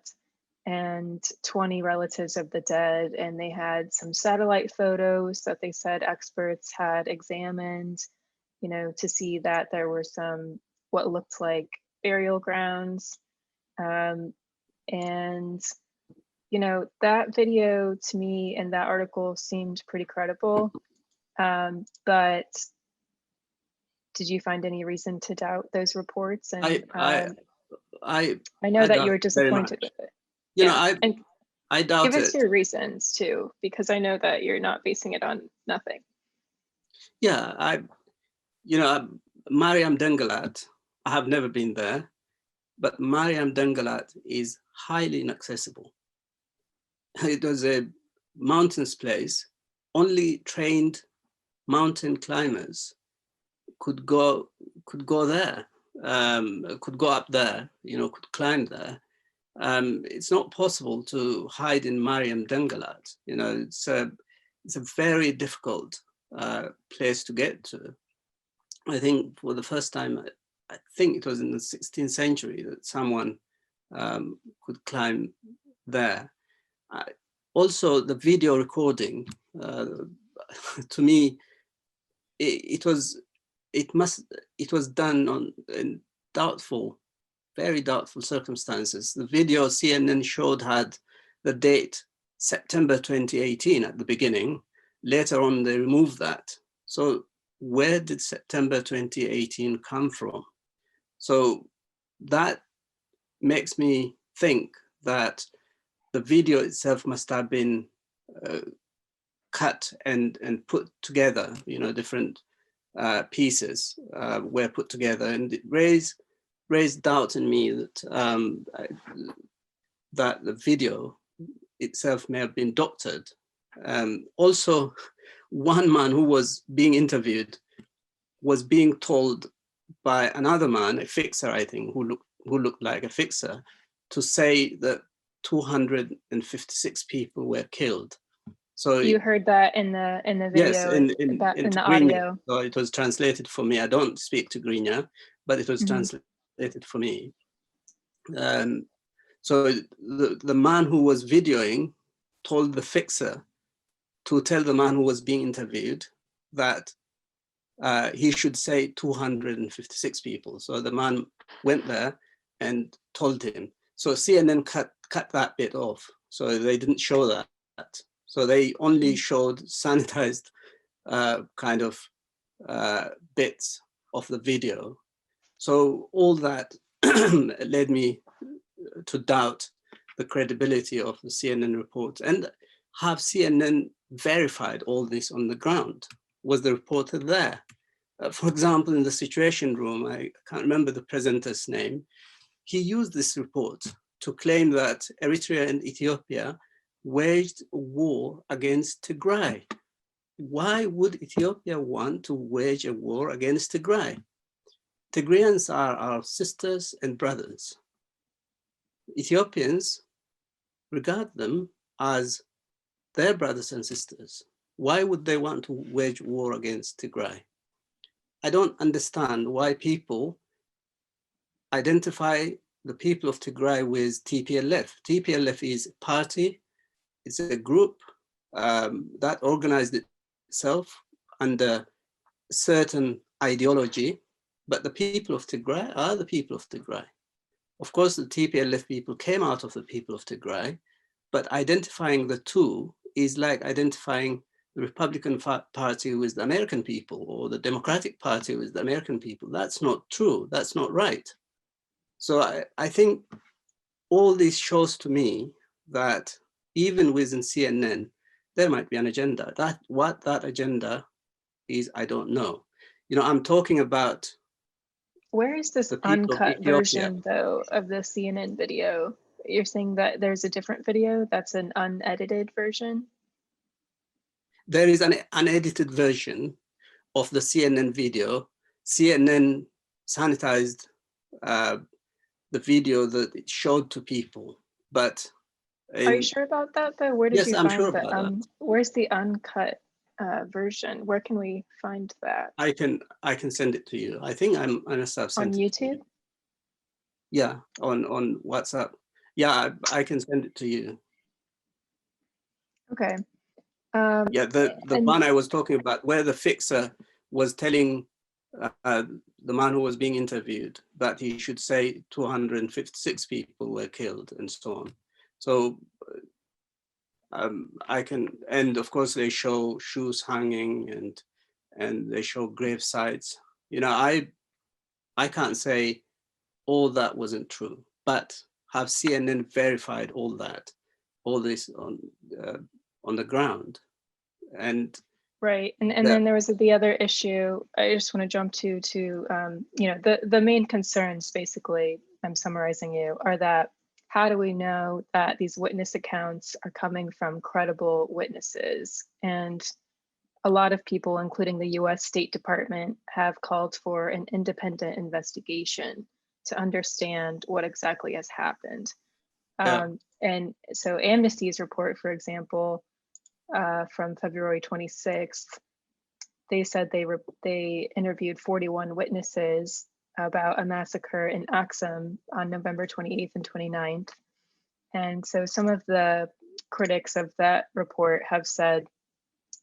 and 20 relatives of the dead, and they had some satellite photos that they said experts had examined, to see that there were some what looked like burial grounds. And that video to me and that article seemed pretty credible, but did you find any reason to doubt those reports? And I know that you were disappointed with it. I doubt it. Give us your reasons too, because I know that you're not basing it on nothing. Yeah, Mariam Dingalat, I have never been there, but Mariam Dingalat is highly inaccessible. It was a mountainous place. Only trained mountain climbers could go there, could go up there, could climb there. it's not possible to hide in Mariam Dengalat. You know, it's a very difficult place to get to. I think for the first time, I think it was in the 16th century that someone could climb there. Also, the video recording, to me, it was done in very doubtful circumstances. The video CNN showed had the date September 2018 at the beginning. Later on, they removed that. So where did September 2018 come from? So that makes me think that the video itself must have been cut and put together, you know, different pieces were put together, and it raised doubt in me that that the video itself may have been doctored. Also, one man who was being interviewed was being told by another man, a fixer, I think, who looked like a fixer, to say that 256 people were killed. So you heard that in the video? Yes, in the audio. So it was translated for me. I don't speak Tigrinya, but it was translated for me. So the man who was videoing told the fixer to tell the man who was being interviewed that he should say 256 people. So the man went there and told him. So CNN cut that bit off. So they didn't show that. So they only showed sanitized kind of bits of the video. So all that led me to doubt the credibility of the CNN report. And have CNN verified all this on the ground? Was the reporter there? For example, in the Situation Room, I can't remember the presenter's name, he used this report to claim that Eritrea and Ethiopia waged a war against Tigray. Why would Ethiopia want to wage a war against Tigray? Tigrayans are our sisters and brothers. Ethiopians regard them as their brothers and sisters. Why would they want to wage war against Tigray? I don't understand why people identify the people of Tigray with TPLF. TPLF is a party, it's a group that organized itself under certain ideology, but the people of Tigray are the people of Tigray. Of course, the TPLF people came out of the people of Tigray, but identifying the two is like identifying the Republican Party with the American people or the Democratic Party with the American people. That's not true, that's not right. So I think all this shows to me that even within CNN, there might be an agenda. What that agenda is, I don't know. You know, I'm talking about. Where is this uncut version, though, of the CNN video? You're saying that there's a different video that's an unedited version? There is an unedited version of the CNN video. CNN sanitized the video that it showed to people, but. Are you sure about that, though? Where did you find sure about that. Where's the uncut version? Where can we find that? I can send it to you. I think I must have sent on YouTube. Yeah, on WhatsApp. Yeah, I can send it to you. Okay. Yeah, the one I was talking about, where the fixer was telling the man who was being interviewed that he should say 256 people were killed and so on. So I can, and of course they show shoes hanging and they show grave sites. You know, I can't say all that wasn't true, but have CNN verified all this on the ground? And right, and then there was the other issue. I just want to jump to you know, the main concerns, basically, I'm summarizing you, are that how do we know that these witness accounts are coming from credible witnesses? And a lot of people, including the US State Department, have called for an independent investigation to understand what exactly has happened. Yeah. And so Amnesty's report, for example, from February 26th, they said they interviewed 41 witnesses about a massacre in Axum on November 28th and 29th. And so some of the critics of that report have said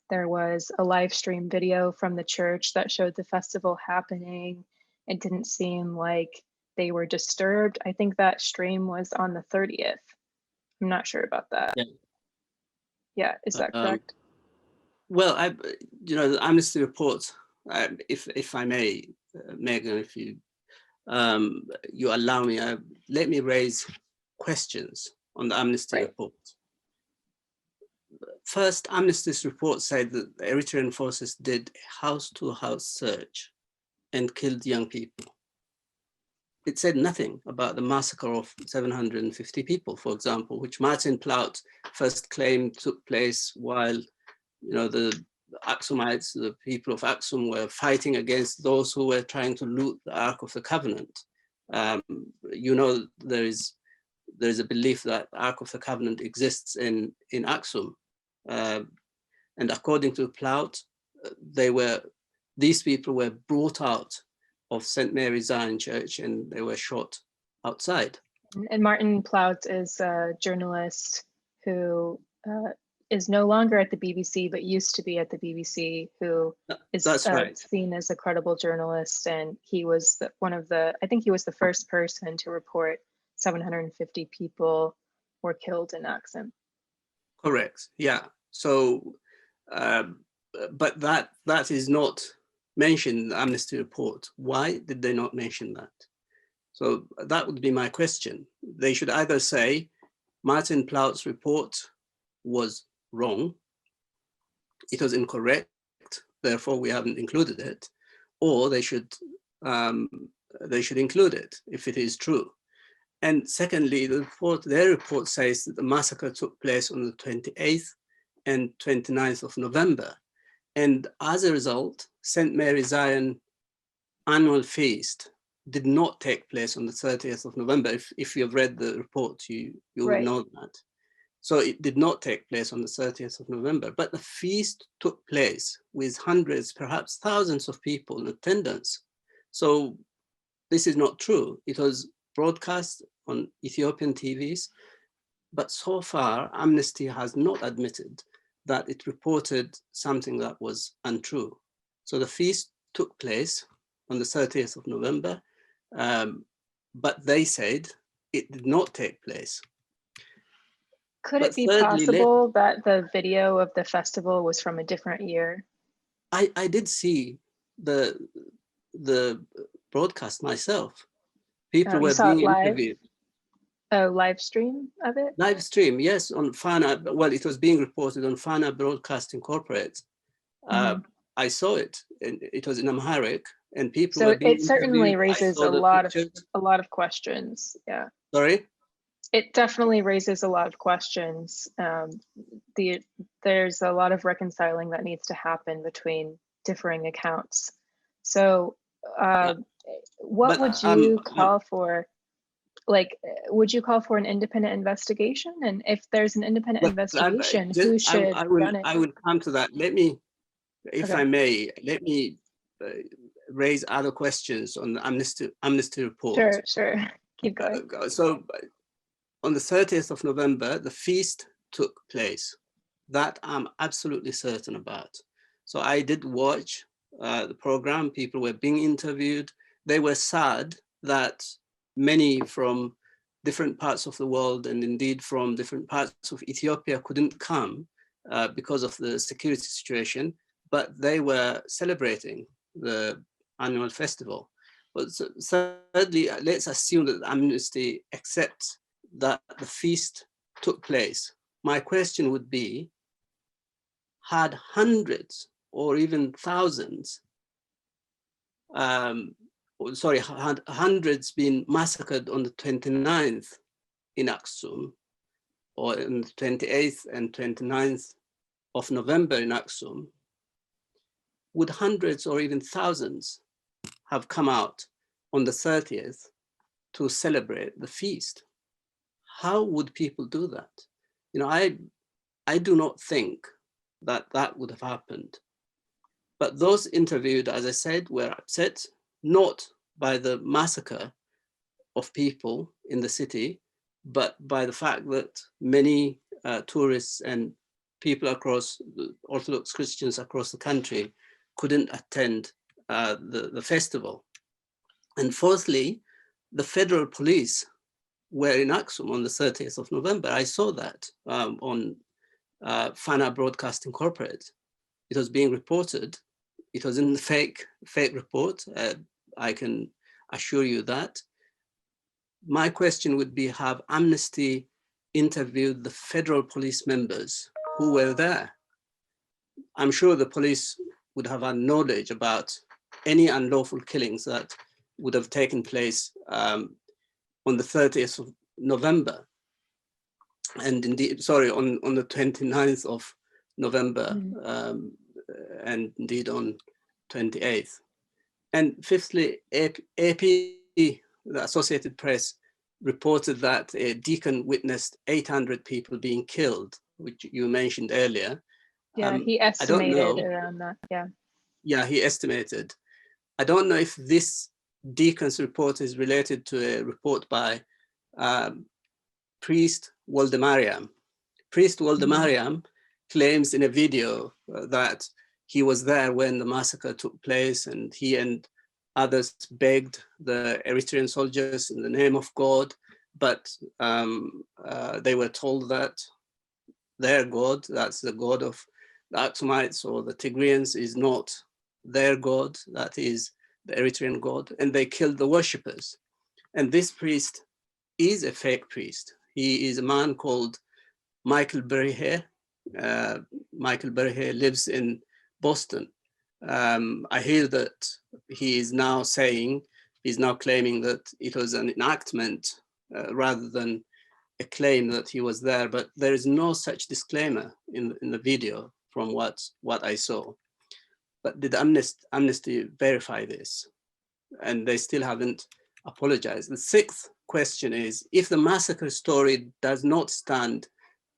there was a live stream video from the church that showed the festival happening. It didn't seem like they were disturbed. I think that stream was on the 30th. I'm not sure about that. Yeah. Yeah, is that correct? Well, the Amnesty report, if I may, Megan, if you allow me, let me raise questions on the Amnesty report. First, Amnesty's report said that the Eritrean forces did house-to-house search and killed young people. It said nothing about the massacre of 750 people, for example, which Martin Plaut first claimed took place while the Axumites, the people of Axum, were fighting against those who were trying to loot the Ark of the Covenant. There is a belief that the Ark of the Covenant exists in Axum. And according to Plaut, these people were brought out of St. Mary Zion Church and they were shot outside. And Martin Plaut is a journalist who is no longer at the BBC, but used to be at the BBC, who is right. seen as a credible journalist. And he was I think he was the first person to report 750 people were killed in Axum. Correct, yeah. So, but that is not mentioned in the Amnesty report. Why did they not mention that? So that would be my question. They should either say Martin Plaut's report was wrong, it was incorrect, therefore we haven't included it, or they should include it if it is true. And secondly, their report says that the massacre took place on the 28th and 29th of November. And as a result, St. Mary Zion annual feast did not take place on the 30th of November. If you've read the report, you will know that. So it did not take place on the 30th of November, but the feast took place with hundreds, perhaps thousands of people in attendance. So this is not true. It was broadcast on Ethiopian TVs, but so far Amnesty has not admitted that it reported something that was untrue. So the feast took place on the 30th of November, but they said it did not take place. Could it be possible that the video of the festival was from a different year? I did see the broadcast myself. People were being interviewed. Oh, live stream of it? Live stream, yes, on Fana. Well, it was being reported on Fana Broadcasting Corporate. I saw it, and it was in Amharic, and people were being interviewed. So it certainly raises a lot of questions. Yeah. Sorry? It definitely raises a lot of questions. There's a lot of reconciling that needs to happen between differing accounts. So what would you call for? Like, would you call for an independent investigation? And if there's an independent investigation, who should run it? I will come to that. Let me, if I may, let me raise other questions on the Amnesty report. Sure. Keep going. So on the 30th of November, the feast took place. That I'm absolutely certain about. So I did watch the program. People were being interviewed. They were sad that many from different parts of the world and indeed from different parts of Ethiopia couldn't come because of the security situation, but they were celebrating the annual festival. But thirdly, let's assume that Amnesty accepts that the feast took place. My question would be, had hundreds or even thousands, had hundreds been massacred on the 29th in Axum, or on the 28th and 29th of November in Axum, would hundreds or even thousands have come out on the 30th to celebrate the feast? how would people do that? You know, I do not think that that would have happened. But those interviewed, as I said, were upset, not by the massacre of people in the city, but by the fact that many tourists and people across, Orthodox Christians across the country couldn't attend the festival. And fourthly, the federal police were in Aksum on the 30th of November. I saw that on Fana Broadcasting Corporate. It was being reported. It was in the fake report. I can assure you that. My question would be, have Amnesty interviewed the federal police members who were there? I'm sure the police would have had knowledge about any unlawful killings that would have taken place on the 30th of November. And indeed, sorry, on the 29th of November, and indeed on 28th. And fifthly, AP, the Associated Press, reported that a deacon witnessed 800 people being killed, which you mentioned earlier. Yeah, he estimated around that, yeah. Yeah, he estimated. I don't know if this deacon's report is related to a report by Priest Waldemariam. Priest Waldemariam claims in a video that he was there when the massacre took place, and he and others begged the Eritrean soldiers in the name of God, but they were told that their God, that's the God of the Aksumites or the Tigrayans, is not their God, that is the Eritrean God, and they killed the worshippers. And this priest is a fake priest. He is a man called Michael Berhe. Michael Berhe lives in Boston. I hear that he is now saying, he's now claiming that it was an enactment rather than a claim that he was there, but there is no such disclaimer in the video from what I saw. But did Amnesty verify this? And they still haven't apologized. The sixth question is, if the massacre story does not stand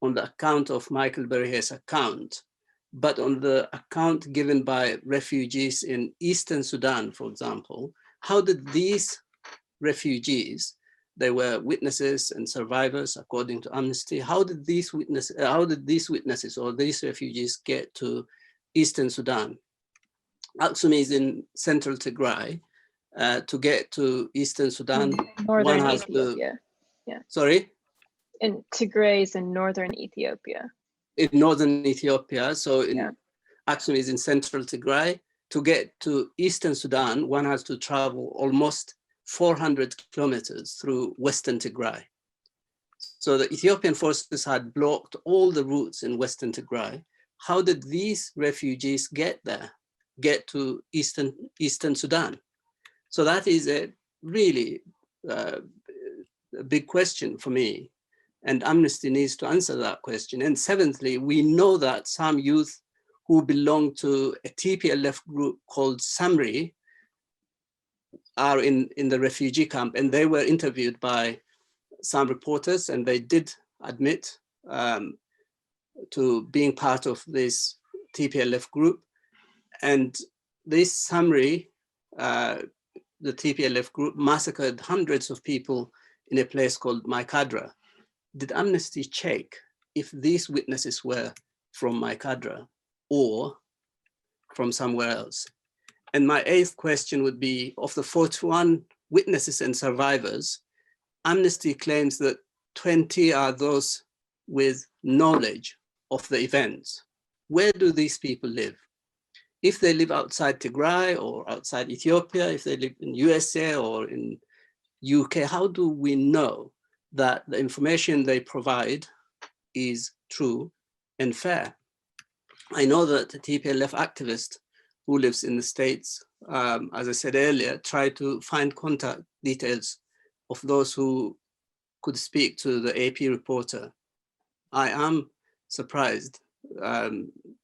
on the account of Michael Berhe's account, but on the account given by refugees in Eastern Sudan, for example, how did these refugees, they were witnesses and survivors according to Amnesty, how did these witnesses or these refugees get to Eastern Sudan? Aksum is in central Tigray. To get to Eastern Sudan, northern Ethiopia. Yeah. Sorry? And Tigray is in northern Ethiopia. In northern Ethiopia, so Aksum is in central Tigray. To get to Eastern Sudan, one has to travel almost 400 kilometers through Western Tigray. So the Ethiopian forces had blocked all the routes in Western Tigray. How did these refugees get there, get to Eastern Sudan? So that is a really a big question for me. And Amnesty needs to answer that question. And seventhly, we know that some youth who belong to a TPLF group called Samri are in the refugee camp, and they were interviewed by some reporters, and they did admit to being part of this TPLF group. And this Samri, the TPLF group, massacred hundreds of people in a place called Maikadra. Did Amnesty check if these witnesses were from Maikadra or from somewhere else? And my eighth question would be, of the 41 witnesses and survivors, Amnesty claims that 20 are those with knowledge of the events. Where do these people live? If they live outside Tigray or outside Ethiopia, if they live in USA or in UK, how do we know that the information they provide is true and fair? I know that a TPLF activist who lives in the States, as I said earlier, tried to find contact details of those who could speak to the AP reporter. I am surprised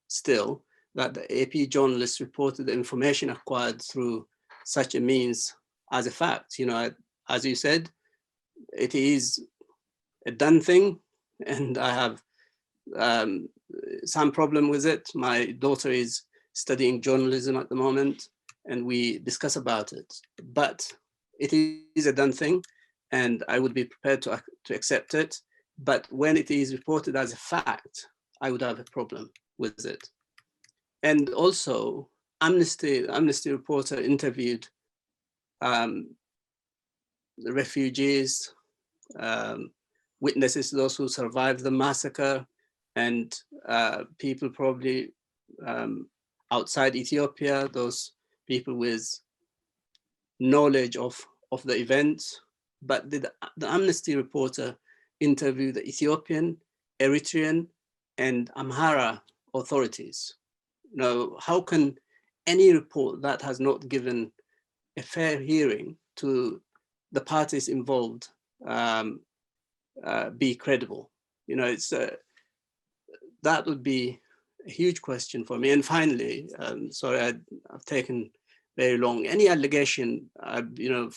still that the AP journalists reported the information acquired through such a means as a fact. You know, as you said, it is a done thing, and I have some problem with it. My daughter is studying journalism at the moment, and we discuss about it. But it is a done thing, and I would be prepared to accept it. But when it is reported as a fact, I would have a problem with it. And also, Amnesty reporter interviewed the refugees, witnesses, those who survived the massacre, and people probably outside Ethiopia, those people with knowledge of the events. But the Amnesty reporter interviewed the Ethiopian, Eritrean, and Amhara authorities. Now, how can any report that has not given a fair hearing to the parties involved be credible? You know, it's that would be a huge question for me. And finally, sorry, I've taken very long. Any allegation, you know,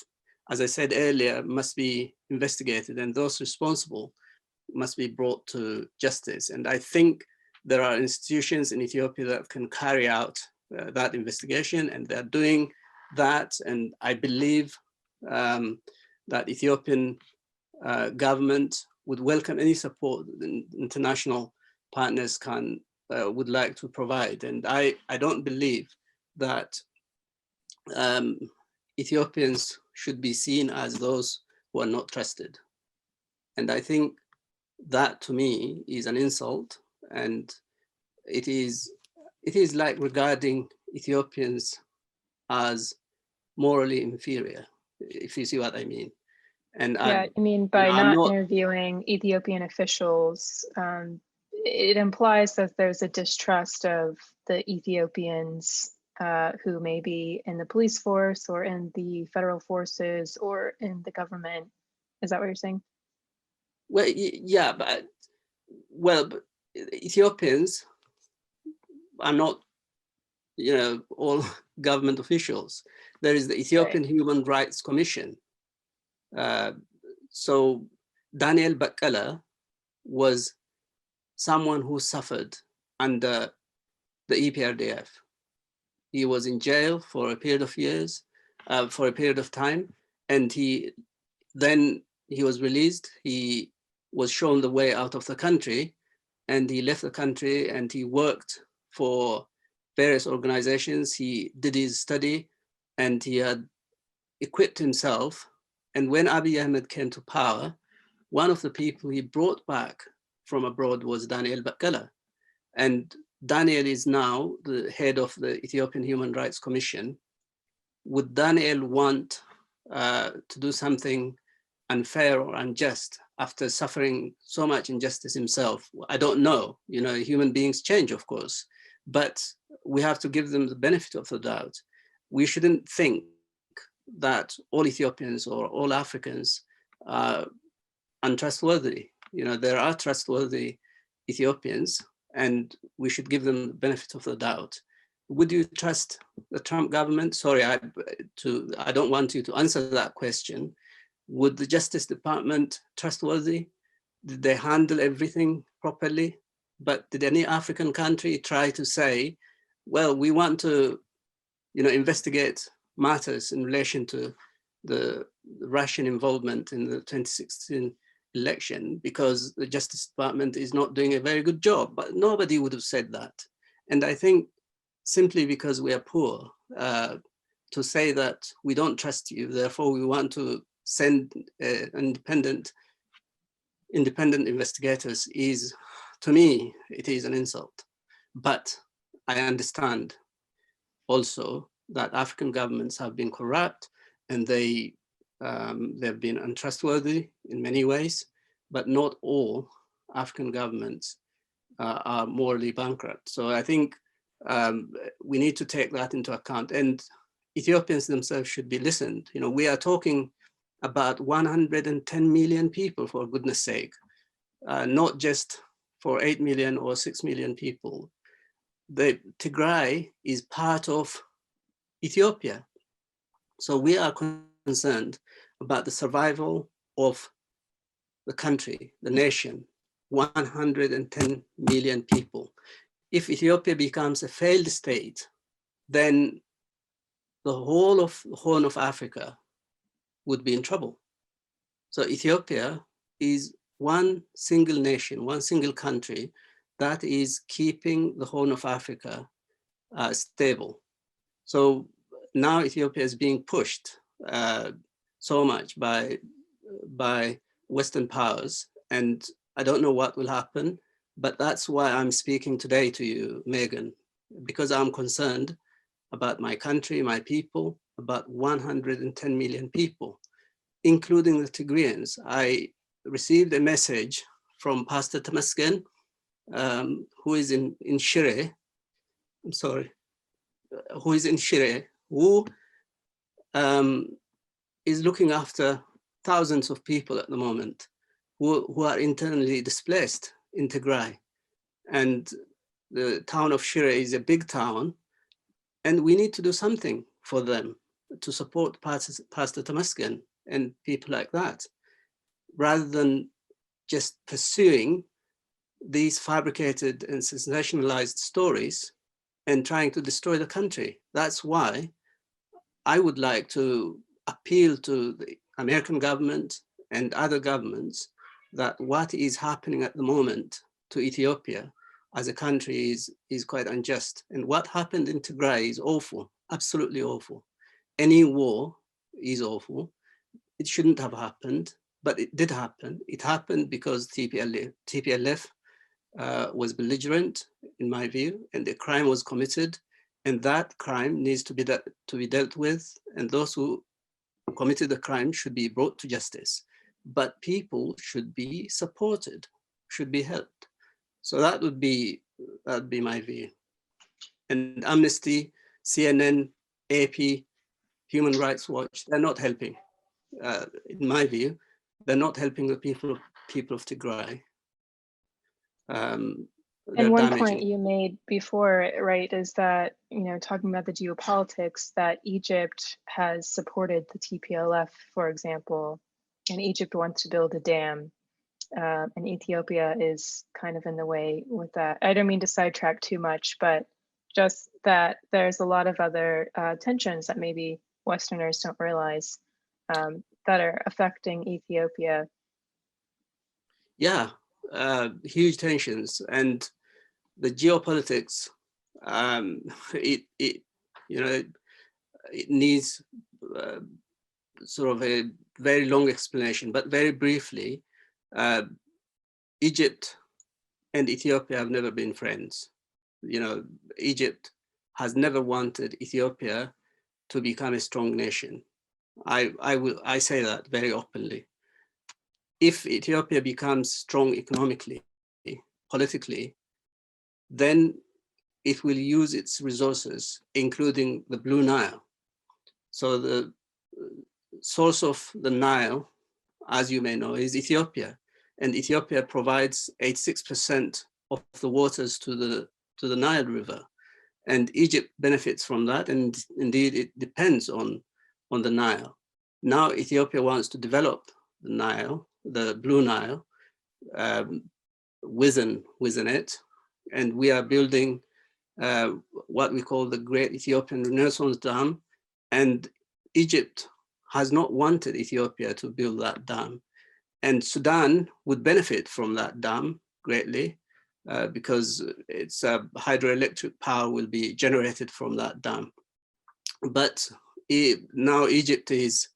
as I said earlier, must be investigated, and those responsible must be brought to justice. And I think there are institutions in Ethiopia that can carry out that investigation, and they're doing that. And I believe that Ethiopian government would welcome any support the international partners would like to provide. And I don't believe that Ethiopians should be seen as those who are not trusted. And I think that, to me, is an insult, and it is like regarding Ethiopians as morally inferior, if you see what I mean. And yeah, I mean, by not interviewing Ethiopian officials, it implies that there's a distrust of the Ethiopians who may be in the police force or in the federal forces or in the government. Is that what you're saying? Well, yeah, but Ethiopians are not, you know, all government officials. There is the Ethiopian Human Rights Commission. So Daniel Bakala was someone who suffered under the EPRDF. He was in jail for a period of years, for a period of time, and then he was released. He was shown the way out of the country, and he left the country, and he worked for various organizations. He did his study, and he had equipped himself. And when Abiy Ahmed came to power, one of the people he brought back from abroad was Daniel Bakala. And Daniel is now the head of the Ethiopian Human Rights Commission. Would Daniel want to do something unfair or unjust after suffering so much injustice himself? I don't know. You know, human beings change, of course, but we have to give them the benefit of the doubt. We shouldn't think that all Ethiopians or all Africans are untrustworthy. You know, there are trustworthy Ethiopians, and we should give them the benefit of the doubt. Would you trust the Trump government? Sorry, I don't want you to answer that question. Would the Justice Department trustworthy? Did they handle everything properly? But did any African country try to say, well, we want to, you know, investigate matters in relation to the Russian involvement in the 2016 election because the Justice Department is not doing a very good job? But nobody would have said that. And I think simply because we are poor, to say that we don't trust you, therefore we want to send independent investigators is, to me, it is an insult. But I understand also that African governments have been corrupt and they've been untrustworthy in many ways, but not all African governments are morally bankrupt. So I think we need to take that into account, and Ethiopians themselves should be listened. You know, we are talking about 110 million people, for goodness sake, not just for 8 million or 6 million people. The Tigray is part of Ethiopia. So we are concerned about the survival of the country, the nation, 110 million people. If Ethiopia becomes a failed state, then the whole of the Horn of Africa would be in trouble. So Ethiopia is one single nation, one single country that is keeping the Horn of Africa stable. So now Ethiopia is being pushed so much by Western powers, and I don't know what will happen, but that's why I'm speaking today to you, Meagan, because I'm concerned about my country, my people, about 110 million people, including the Tigrayans. I received a message from Pastor Tamasken, who is in Shire, I'm sorry, who is in Shire, who is looking after thousands of people at the moment who are internally displaced in Tigray. And the town of Shire is a big town, and we need to do something for them to support Pastor Tamasken and people like that, rather than just pursuing these fabricated and sensationalized stories and trying to destroy the country. That's why I would like to appeal to the American government and other governments that what is happening at the moment to Ethiopia as a country is quite unjust. And what happened in Tigray is awful, absolutely awful. Any war is awful. It shouldn't have happened, but it did happen. It happened because TPLF was belligerent, in my view, and the crime was committed, and that crime needs to be dealt with, and those who committed the crime should be brought to justice. But people should be supported, should be helped. So that would be my view. And Amnesty, CNN, AP, Human Rights Watch, they're not helping. In my view, they're not helping the people of Tigray. And one point you made before, right, is that, you know, talking about the geopolitics, that Egypt has supported the TPLF, for example, and Egypt wants to build a dam, and Ethiopia is kind of in the way with that. I don't mean to sidetrack too much, but just that there's a lot of other tensions that maybe Westerners don't realize that are affecting Ethiopia. Yeah, huge tensions, and the geopolitics. It needs sort of a very long explanation, but very briefly, Egypt and Ethiopia have never been friends. You know, Egypt has never wanted Ethiopia to become a strong nation. I say that very openly. If Ethiopia becomes strong economically, politically, then it will use its resources, including the Blue Nile. So the source of the Nile, as you may know, is Ethiopia. And Ethiopia provides 86% of the waters to the Nile River. And Egypt benefits from that, and indeed it depends on the Nile. Now Ethiopia wants to develop the Nile, the Blue Nile, within it, and we are building what we call the Great Ethiopian Renaissance Dam, and Egypt has not wanted Ethiopia to build that dam. And Sudan would benefit from that dam greatly because its hydroelectric power will be generated from that dam. But now Egypt has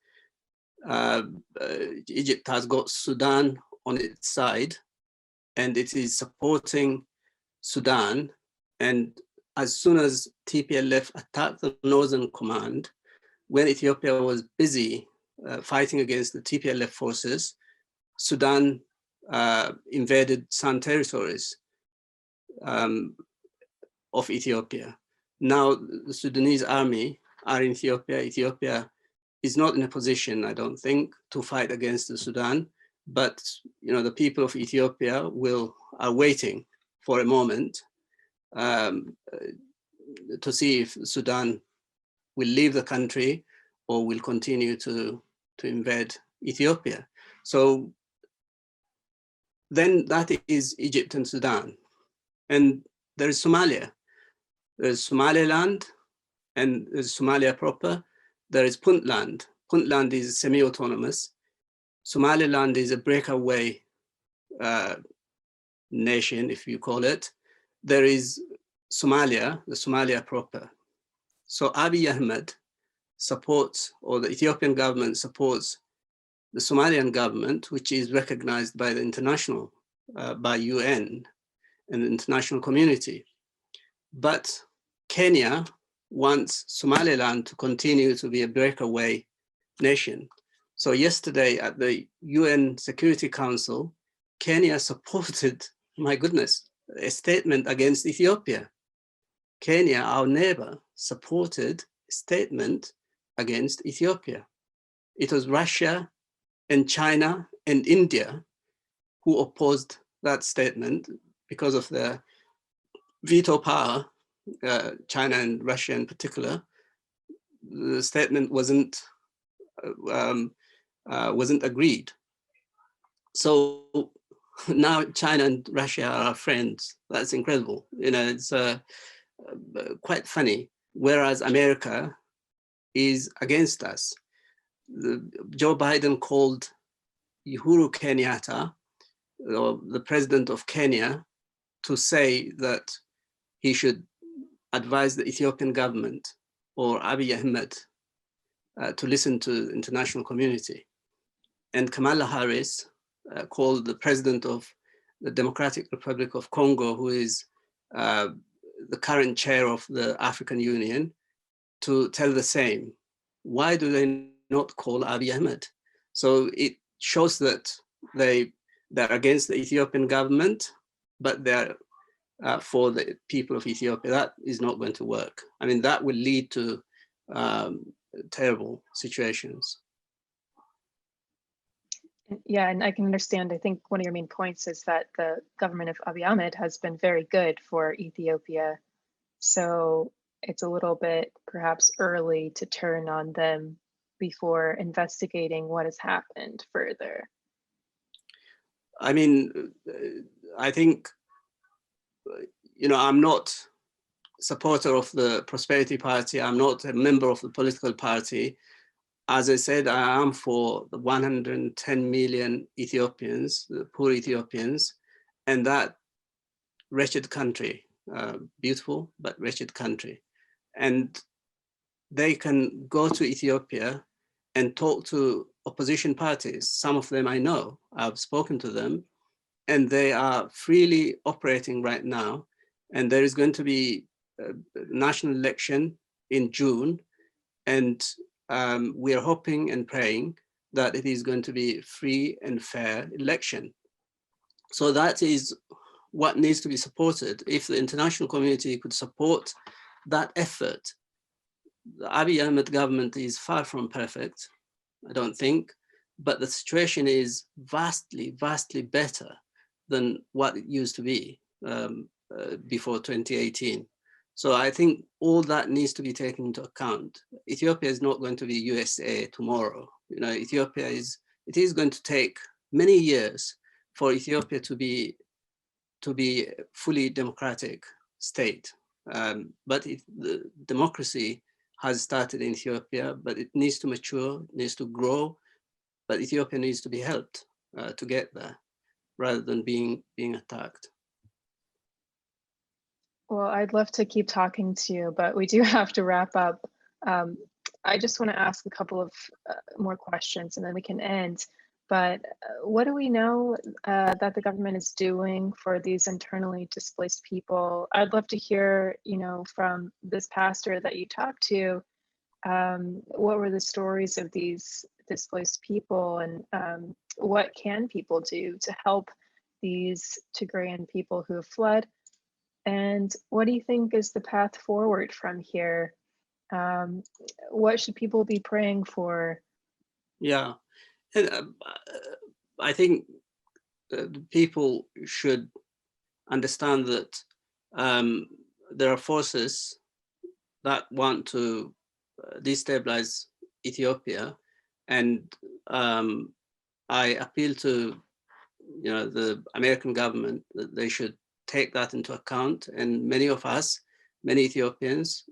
got Sudan on its side, and it is supporting Sudan. And as soon as TPLF attacked the Northern Command, when Ethiopia was busy fighting against the TPLF forces, Sudan invaded some territories of Ethiopia. Now the Sudanese army are in Ethiopia. Ethiopia is not in a position, I don't think, to fight against the Sudan, but you know, the people of Ethiopia are waiting for a moment to see if Sudan will leave the country or will continue to invade Ethiopia. So then that is Egypt and Sudan. And there is Somalia. There's Somaliland and there's Somalia proper. There is Puntland. Puntland is semi-autonomous. Somaliland is a breakaway nation, if you call it. There is Somalia, the Somalia proper. So Abiy Ahmed supports, or the Ethiopian government supports, the Somalian government, which is recognized by the international, by UN and the international community. But Kenya wants Somaliland to continue to be a breakaway nation. So yesterday at the UN Security Council, Kenya supported, my goodness, a statement against Ethiopia. Kenya, our neighbor, supported a statement against Ethiopia. It was Russia and China and India who opposed that statement because of the veto power, China and Russia in particular. The statement wasn't agreed. So now China and Russia are our friends. That's incredible. You know, it's quite funny. Whereas America is against us. Joe Biden called Uhuru Kenyatta, the president of Kenya, to say that he should advise the Ethiopian government or Abiy Ahmed to listen to the international community. And Kamala Harris called the president of the Democratic Republic of Congo, who is the current chair of the African Union, to tell the same. Why do they not call Abiy Ahmed? So it shows that they're against the Ethiopian government, but they're for the people of Ethiopia. That is not going to work. I mean, that will lead to terrible situations. Yeah, and I can understand. I think one of your main points is that the government of Abiy Ahmed has been very good for Ethiopia. So it's a little bit perhaps early to turn on them before investigating what has happened further. I mean, I think, you know, I'm not a supporter of the Prosperity Party. I'm not a member of the political party. As I said, I am for the 110 million Ethiopians, the poor Ethiopians, and that wretched country, beautiful but wretched country. And they can go to Ethiopia and talk to opposition parties. Some of them I know, I've spoken to them, and they are freely operating right now. And there is going to be a national election in June, and we are hoping and praying that it is going to be a free and fair election. So that is what needs to be supported. If the international community could support that effort. The Abiy Ahmed government is far from perfect, I don't think, but the situation is vastly, vastly better than what it used to be before 2018. So I think all that needs to be taken into account. Ethiopia is not going to be USA tomorrow. You know, Ethiopia is, it is going to take many years for Ethiopia to be a fully democratic state. But the democracy has started in Ethiopia, but it needs to mature, needs to grow, but Ethiopia needs to be helped to get there rather than being attacked. Well, I'd love to keep talking to you, but we do have to wrap up. I just want to ask a couple of more questions and then we can end. But what do we know that the government is doing for these internally displaced people? I'd love to hear, you know, from this pastor that you talked to, what were the stories of these displaced people, and what can people do to help these Tigrayan people who have fled? And what do you think is the path forward from here? What should people be praying for? Yeah, and, I think people should understand that there are forces that want to destabilize Ethiopia, and I appeal to the American government, that they should take that into account. And many of us, many Ethiopians,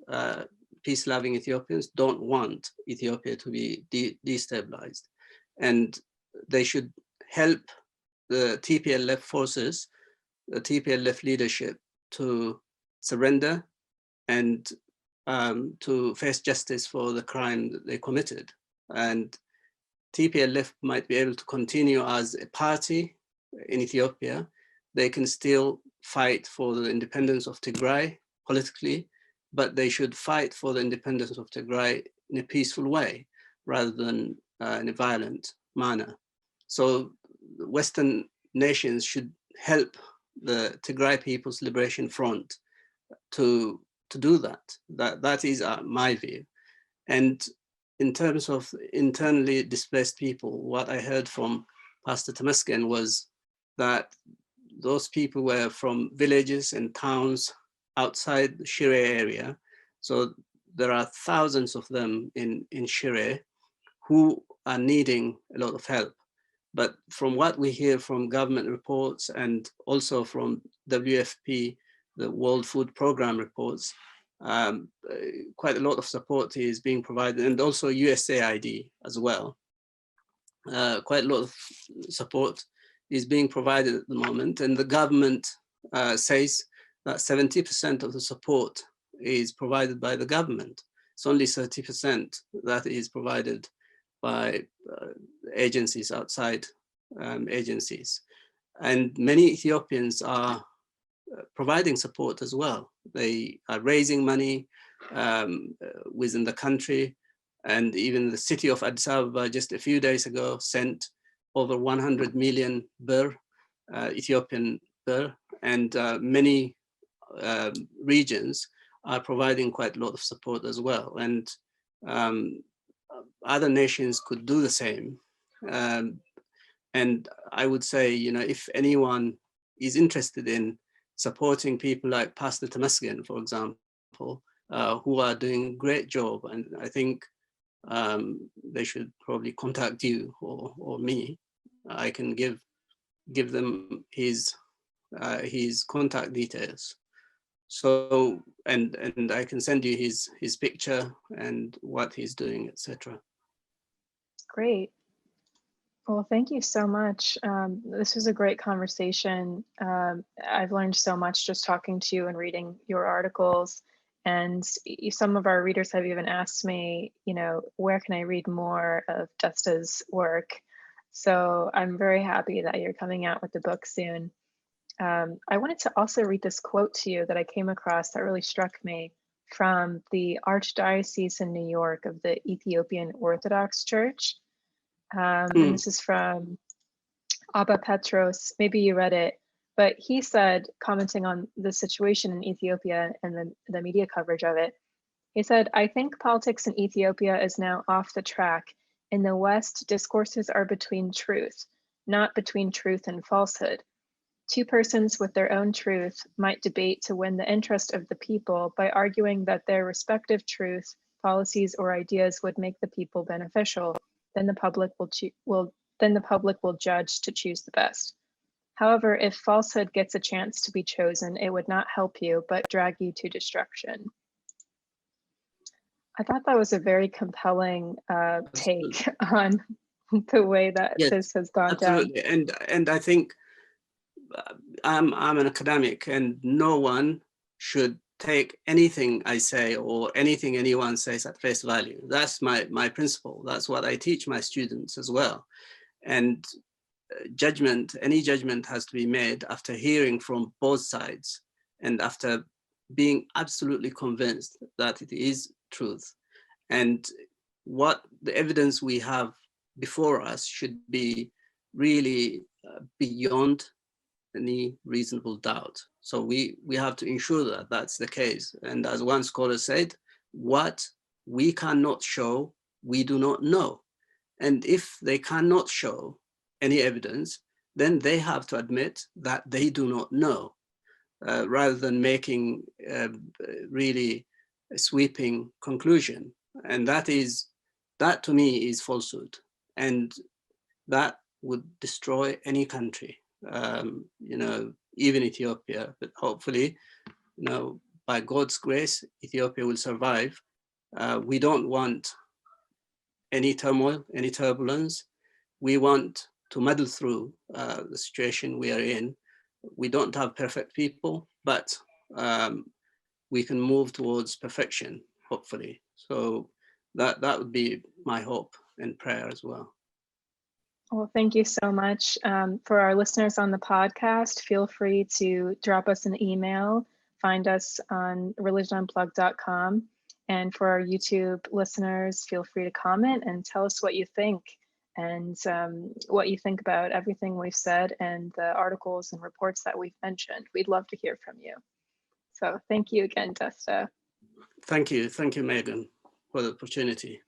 peace-loving Ethiopians, don't want Ethiopia to be destabilized. And they should help the TPLF forces, the TPLF leadership, to surrender and to face justice for the crime that they committed. And TPLF might be able to continue as a party in Ethiopia. They can still fight for the independence of Tigray politically, but they should fight for the independence of Tigray in a peaceful way rather than in a violent manner. So Western nations should help the Tigray People's Liberation Front to do that. That is my view. And in terms of internally displaced people, what I heard from Pastor Meagan was that those people were from villages and towns outside the Shire area. So there are thousands of them in Shire who are needing a lot of help. But from what we hear from government reports and also from WFP, the World Food Programme reports, quite a lot of support is being provided, and also USAID as well. Quite a lot of support is being provided at the moment, and the government says that 70% of the support is provided by the government. It's only 30% that is provided by agencies, outside agencies. And many Ethiopians are providing support as well. They are raising money within the country, and even the city of Addis Ababa just a few days ago sent over 100 million birr, Ethiopian birr, and many regions are providing quite a lot of support as well. And other nations could do the same. And I would say, if anyone is interested in supporting people like Pastor Meagan, for example, who are doing a great job, and I think they should probably contact you or me. I can give them his contact details. So and I can send you his picture and what he's doing, etc. Great. Well, thank you so much. This was a great conversation. I've learned so much just talking to you and reading your articles. And some of our readers have even asked me, where can I read more of Desta's work? So I'm very happy that you're coming out with the book soon. I wanted to also read this quote to you that I came across that really struck me from the Archdiocese in New York of the Ethiopian Orthodox Church. And this is from Abba Petros. Maybe you read it, but he said, commenting on the situation in Ethiopia and the media coverage of it, he said, "I think politics in Ethiopia is now off the track. In the West, discourses are between truth, not between truth and falsehood. Two persons with their own truth might debate to win the interest of the people by arguing that their respective truth, policies, or ideas would make the people beneficial. Then the public will judge to choose the best. However, if falsehood gets a chance to be chosen, it would not help you, but drag you to destruction." I thought that was a very compelling take on the way that this has gone absolutely. down. And I think I'm an academic, and no one should take anything I say or anything anyone says at face value. That's my principle. That's what I teach my students as well. And any judgment has to be made after hearing from both sides and after being absolutely convinced that it is truth. And what the evidence we have before us should be really beyond any reasonable doubt. So we have to ensure that that's the case. And as one scholar said, what we cannot show, we do not know. And if they cannot show any evidence, then they have to admit that they do not know, rather than making really a sweeping conclusion. And that to me is falsehood. And that would destroy any country. even Ethiopia, but hopefully, by God's grace, Ethiopia will survive. We don't want any turmoil, any turbulence. We want to muddle through the situation we are in. We don't have perfect people, but we can move towards perfection, hopefully. So that would be my hope and prayer as well. Well, thank you so much. For our listeners on the podcast, feel free to drop us an email, find us on religionunplugged.com. And for our YouTube listeners, feel free to comment and tell us what you think and what you think about everything we've said and the articles and reports that we've mentioned. We'd love to hear from you. So thank you again, Desta. Thank you, Meagan, for the opportunity.